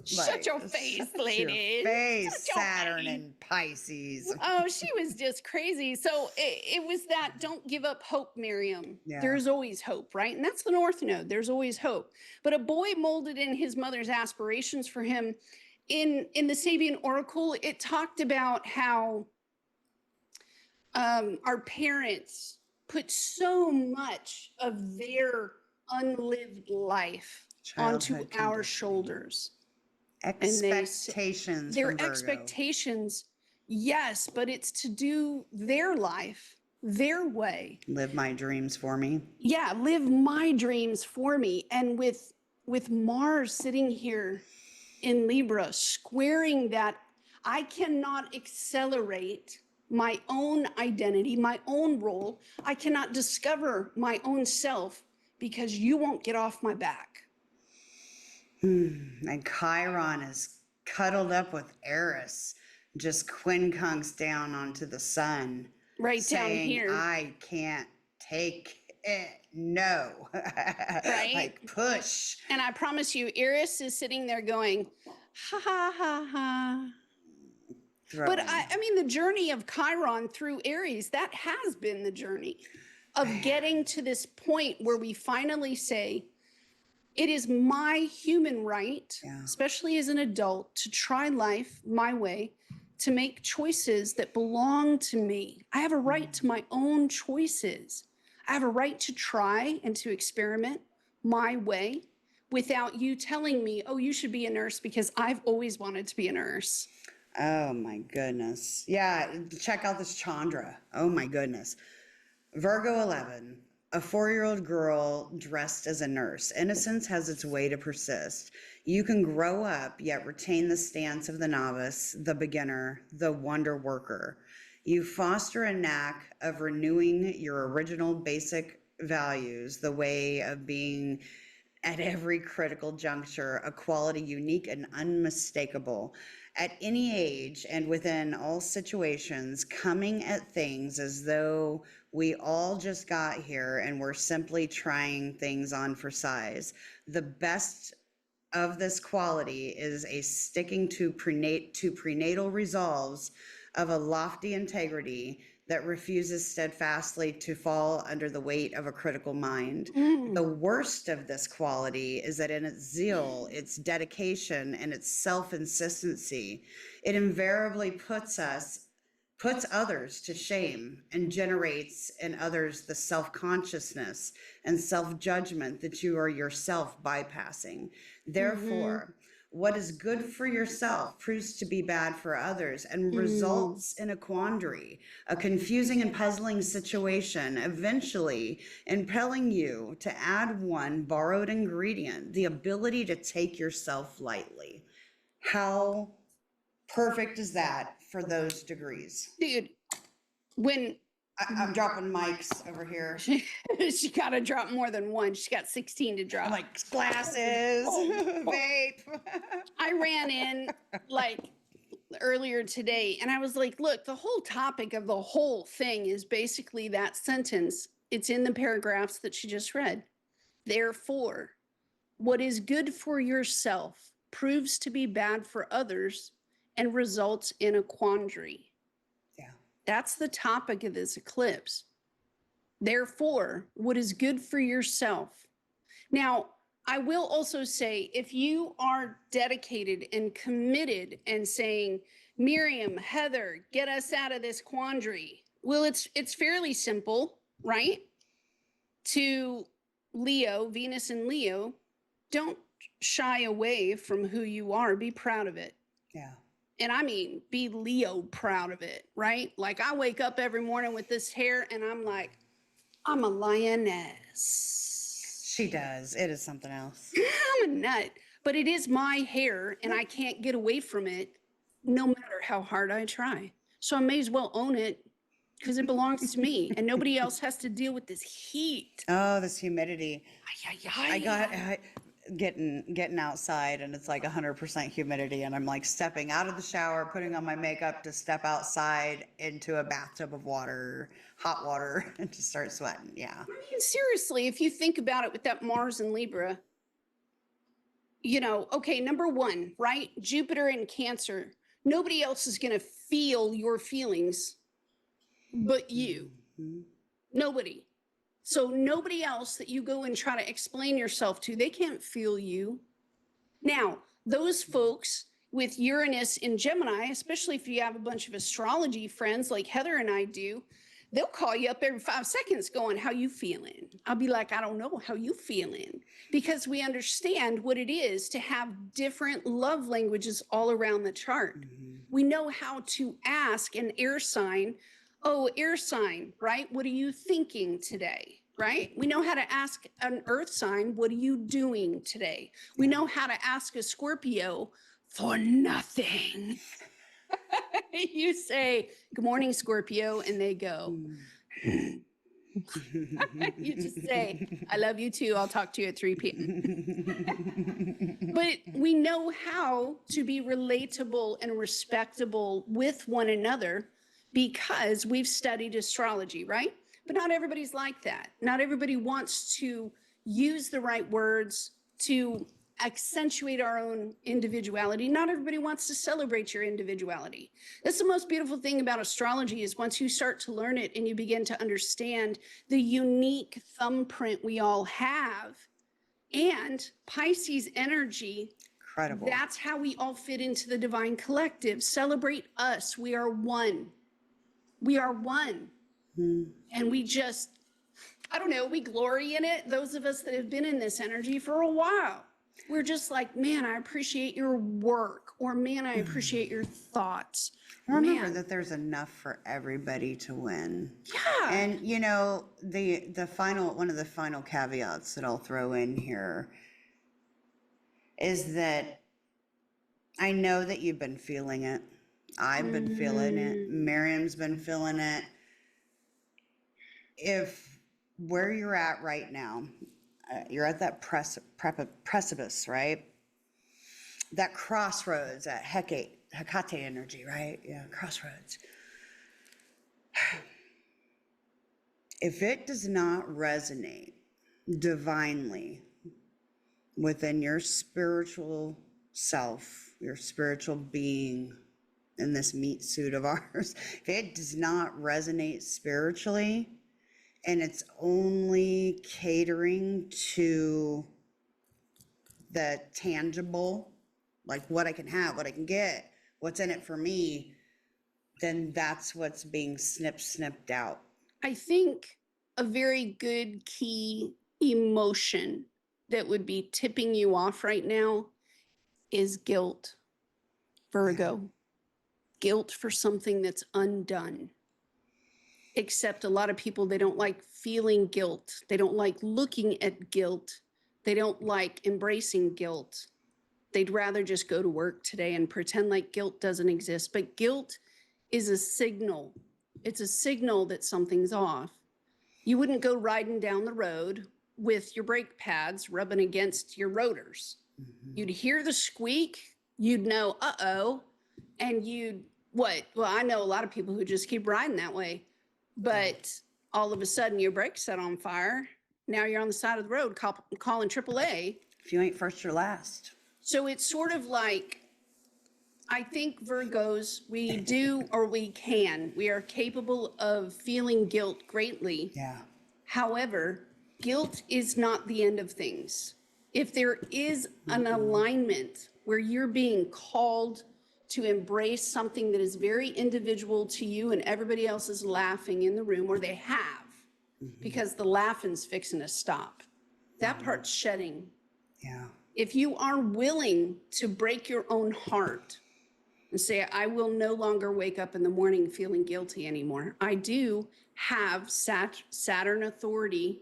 shut your face, lady. Your face, Shut your Saturn face. and Pisces. Oh, she was just crazy. So it was that don't give up hope, Miriam. Yeah. There's always hope, right? And that's the North Node. There's always hope. But a boy molded in his mother's aspirations for him. In the Sabian Oracle, it talked about how our parents put so much of their unlived life onto Childhood our conditioning. shoulders. Expectations. Their from Virgo. expectations, yes, but it's to do their life their way. Live my dreams for me. Yeah, live my dreams for me. And with Mars sitting here in Libra, squaring that, I cannot accelerate my own identity, my own role. I cannot discover my own self because you won't get off my back. And Chiron is cuddled up with Eris, just quincunx down onto the sun. Right down saying, here. I can't take it. No. Right? Like, push. And I promise you, Eris is sitting there going, ha ha ha ha. But I mean, the journey of Chiron through Aries, that has been the journey of getting to this point where we finally say, it is my human right, especially as an adult, to try life my way, to make choices that belong to me. I have a right to my own choices. I have a right to try and to experiment my way without you telling me, oh, you should be a nurse, because I've always wanted to be a nurse. Oh my goodness. Yeah, check out this Chandra. Oh my goodness. Virgo 11, a 4-year-old girl dressed as a nurse. Innocence has its way to persist. You can grow up, yet retain the stance of the novice, the beginner, the wonder worker. You foster a knack of renewing your original basic values, the way of being at every critical juncture, a quality unique and unmistakable. At any age and within all situations, coming at things as though we all just got here and we're simply trying things on for size. The best of this quality is a sticking to prenatal resolves of a lofty integrity that refuses steadfastly to fall under the weight of a critical mind. The worst of this quality is that in its zeal, its dedication, and its self-insistency, it invariably puts others to shame and generates in others the self-consciousness and self-judgment that you are yourself bypassing. Therefore, what is good for yourself proves to be bad for others and results in a quandary, a confusing and puzzling situation, eventually impelling you to add one borrowed ingredient, the ability to take yourself lightly. How perfect is that for those degrees? Dude, when I'm dropping mics over here. she got to drop more than one, she got 16 to drop. I'm like, glasses, vape. I ran in like earlier today and I was like, look, the whole topic of the whole thing is basically that sentence. It's in the paragraphs that she just read. Therefore, what is good for yourself proves to be bad for others and results in a quandary. Yeah. That's the topic of this eclipse. Therefore, what is good for yourself. Now, I will also say, if you are dedicated and committed and saying, Miriam, Heather, get us out of this quandary. Well, it's fairly simple, right? To Leo, Venus and Leo, don't shy away from who you are. Be proud of it. Yeah. And I mean, be Leo proud of it, right? Like I wake up every morning with this hair and I'm like, I'm a lioness. She does. It is something else. I'm a nut, but it is my hair and I can't get away from it no matter how hard I try. So I may as well own it because it belongs to me and nobody else has to deal with this heat. Oh, this humidity. I got getting outside and it's like 100% humidity and I'm like stepping out of the shower, putting on my makeup to step outside into a bathtub of water, hot water, and to start sweating. Yeah. I mean, seriously, if you think about it with that Mars and Libra, you know, okay, number one, right? Jupiter in Cancer. Nobody else is going to feel your feelings but you. Nobody. So nobody else that you go and try to explain yourself to, they can't feel you. Now, those folks with Uranus in Gemini, especially if you have a bunch of astrology friends like Heather and I do, they'll call you up every 5 seconds going, how you feeling? I'll be like, I don't know, how you feeling? Because we understand what it is to have different love languages all around the chart. We know how to ask an air sign, oh, air sign, right? What are you thinking today? Right? We know how to ask an earth sign, what are you doing today? We know how to ask a Scorpio for nothing. You say, good morning, Scorpio, and they go. You just say, I love you too. I'll talk to you at 3 p.m. But we know how to be relatable and respectable with one another because we've studied astrology, right? But not everybody's like that. Not everybody wants to use the right words to accentuate our own individuality. Not everybody wants to celebrate your individuality. That's the most beautiful thing about astrology is once you start to learn it and you begin to understand the unique thumbprint we all have and Pisces energy. Incredible. That's how we all fit into the divine collective. Celebrate us. We are one. We are one. And we just, I don't know, we glory in it. Those of us that have been in this energy for a while, we're just like, man, I appreciate your work, or man, I appreciate your thoughts. Remember Man. that there's enough for everybody to win. Yeah. And you know, the final one of the final caveats that I'll throw in here is that I know that you've been feeling it I've been feeling it. Miriam's been feeling it. If where you're at right now, you're at that precipice, right? That crossroads, that Hecate energy, right? Yeah, crossroads. If it does not resonate divinely within your spiritual self, your spiritual being in this meat suit of ours, if it does not resonate spiritually and it's only catering to the tangible, like what I can have, what I can get, what's in it for me, then that's what's being snipped out. I think a very good key emotion that would be tipping you off right now is guilt, Virgo. Guilt for something that's undone. Except a lot of people, they don't like feeling guilt. They don't like looking at guilt. They don't like embracing guilt. They'd rather just go to work today and pretend like guilt doesn't exist. But guilt is a signal. It's a signal that something's off. You wouldn't go riding down the road with your brake pads rubbing against your rotors. You'd hear the squeak, you'd know, uh-oh, and you'd, what? Well, I know a lot of people who just keep riding that way, but all of a sudden your brakes set on fire. Now you're on the side of the road calling AAA. If you ain't first, you're last. So it's sort of like, I think Virgos, we do, or we can, we are capable of feeling guilt greatly. Yeah. However, guilt is not the end of things. If there is an alignment where you're being called to embrace something that is very individual to you and everybody else is laughing in the room, or they have, because the laughing's fixing to stop. That part's shedding. Yeah. If you are willing to break your own heart and say, I will no longer wake up in the morning feeling guilty anymore. I do have Saturn authority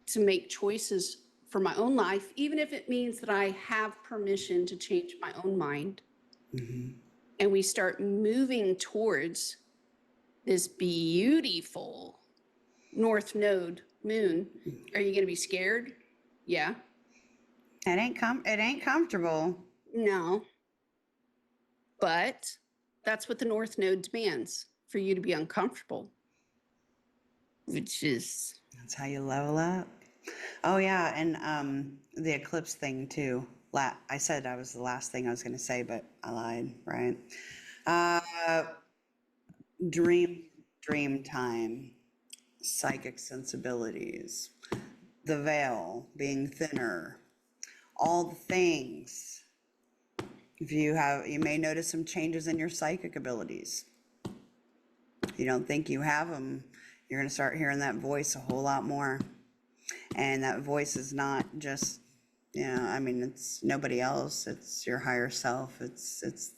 to make choices for my own life, even if it means that I have permission to change my own mind. And we start moving towards this beautiful North Node moon. Are you going to be scared? Yeah. It ain't comfortable. No. But that's what the North Node demands, for you to be uncomfortable, which is... That's how you level up. Oh yeah, and the eclipse thing too. I said I was the last thing I was going to say, but I lied, right? Dream time, psychic sensibilities, the veil being thinner, all the things. You may notice some changes in your psychic abilities. You don't think you have them, you're going to start hearing that voice a whole lot more. And that voice is not just, I mean, it's nobody else. It's your higher self. It's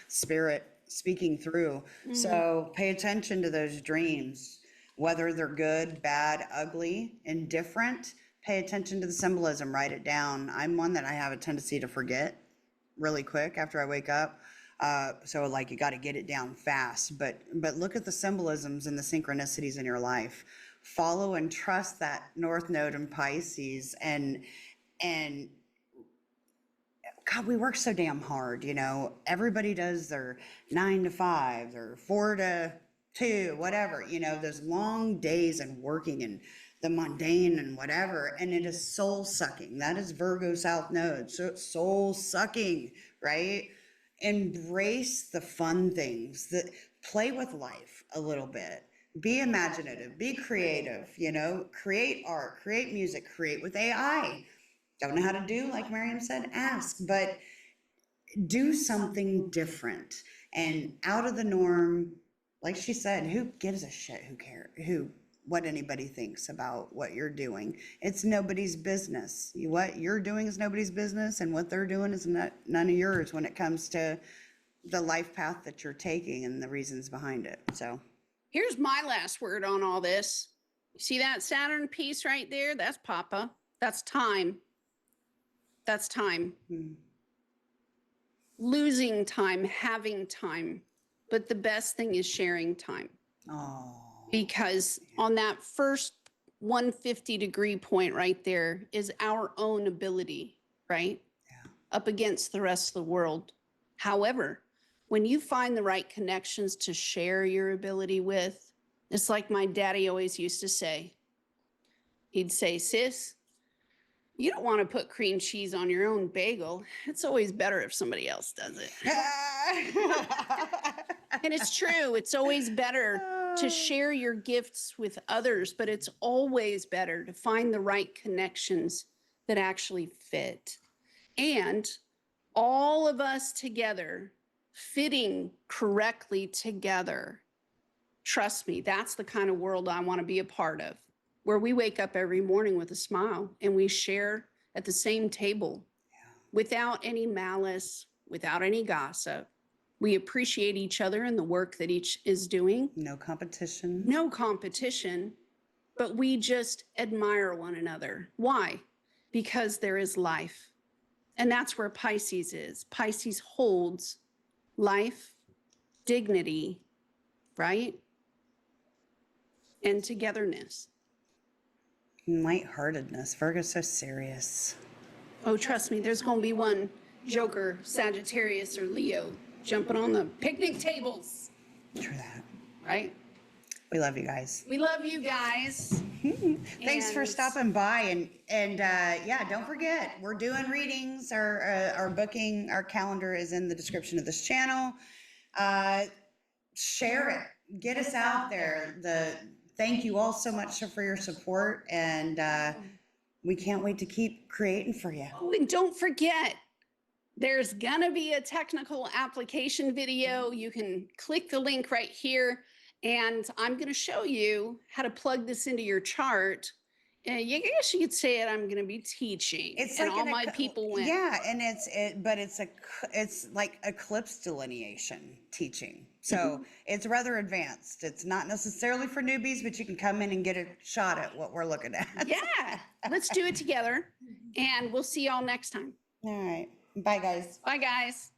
spirit speaking through. So pay attention to those dreams, whether they're good, bad, ugly, indifferent. Pay attention to the symbolism, write it down. I'm one that I have a tendency to forget really quick after I wake up. So like you got to get it down fast, but look at the symbolisms and the synchronicities in your life. Follow and trust that North Node in Pisces, and God, we work so damn hard, everybody does their 9 to 5, their 4 to 2, whatever, those long days and working and the mundane and whatever. And it is soul sucking. That is Virgo South Node. So it's soul sucking, right? Embrace the fun things, that play with life a little bit. Be imaginative, be creative, create art, create music, create with AI. Don't know how to do, like Miriam said, ask, but do something different and out of the norm. Like she said, who gives a shit? Who cares? What anybody thinks about what you're doing? It's nobody's business. What you're doing is nobody's business, and what they're doing is none of yours when it comes to the life path that you're taking and the reasons behind it. So here's my last word on all this. See that Saturn piece right there? That's Papa. That's time. That's time. losing time, having time. But the best thing is sharing time. Oh, Because on that first 150-degree point right there is our own ability, right? yeah. Up against the rest of the world. However, when you find the right connections to share your ability with, it's like my daddy always used to say. He'd say, sis, you don't want to put cream cheese on your own bagel. It's always better if somebody else does it. And it's true. It's always better to share your gifts with others, but it's always better to find the right connections that actually fit. And all of us together, fitting correctly together. Trust me, that's the kind of world I want to be a part of, where we wake up every morning with a smile and we share at the same table without any malice, without any gossip. We appreciate each other and the work that each is doing. No competition. No competition, but we just admire one another. Why? Because there is life. And that's where Pisces is. Pisces holds life, dignity, right? And togetherness. Lightheartedness. Virgo's so serious. Oh, trust me, there's going to be one Joker, Sagittarius, or Leo jumping on the picnic tables, True that. right? We love you guys. We love you guys. Thanks for And- stopping by, and yeah, don't forget, we're doing readings. Our booking, our calendar is in the description of this channel. Share it, get us out there. Thank you all so much for your support, and we can't wait to keep creating for you. Oh, and don't forget, there's gonna be a technical application video. You can click the link right here, and I'm gonna show you how to plug this into your chart. And I guess you could say it. I'm gonna be teaching, It's and like all my people went. Yeah, and it's like eclipse delineation teaching. So it's rather advanced. It's not necessarily for newbies, but you can come in and get a shot at what we're looking at. Yeah, let's do it together, and we'll see y'all next time. All right. Bye, guys. Bye, guys.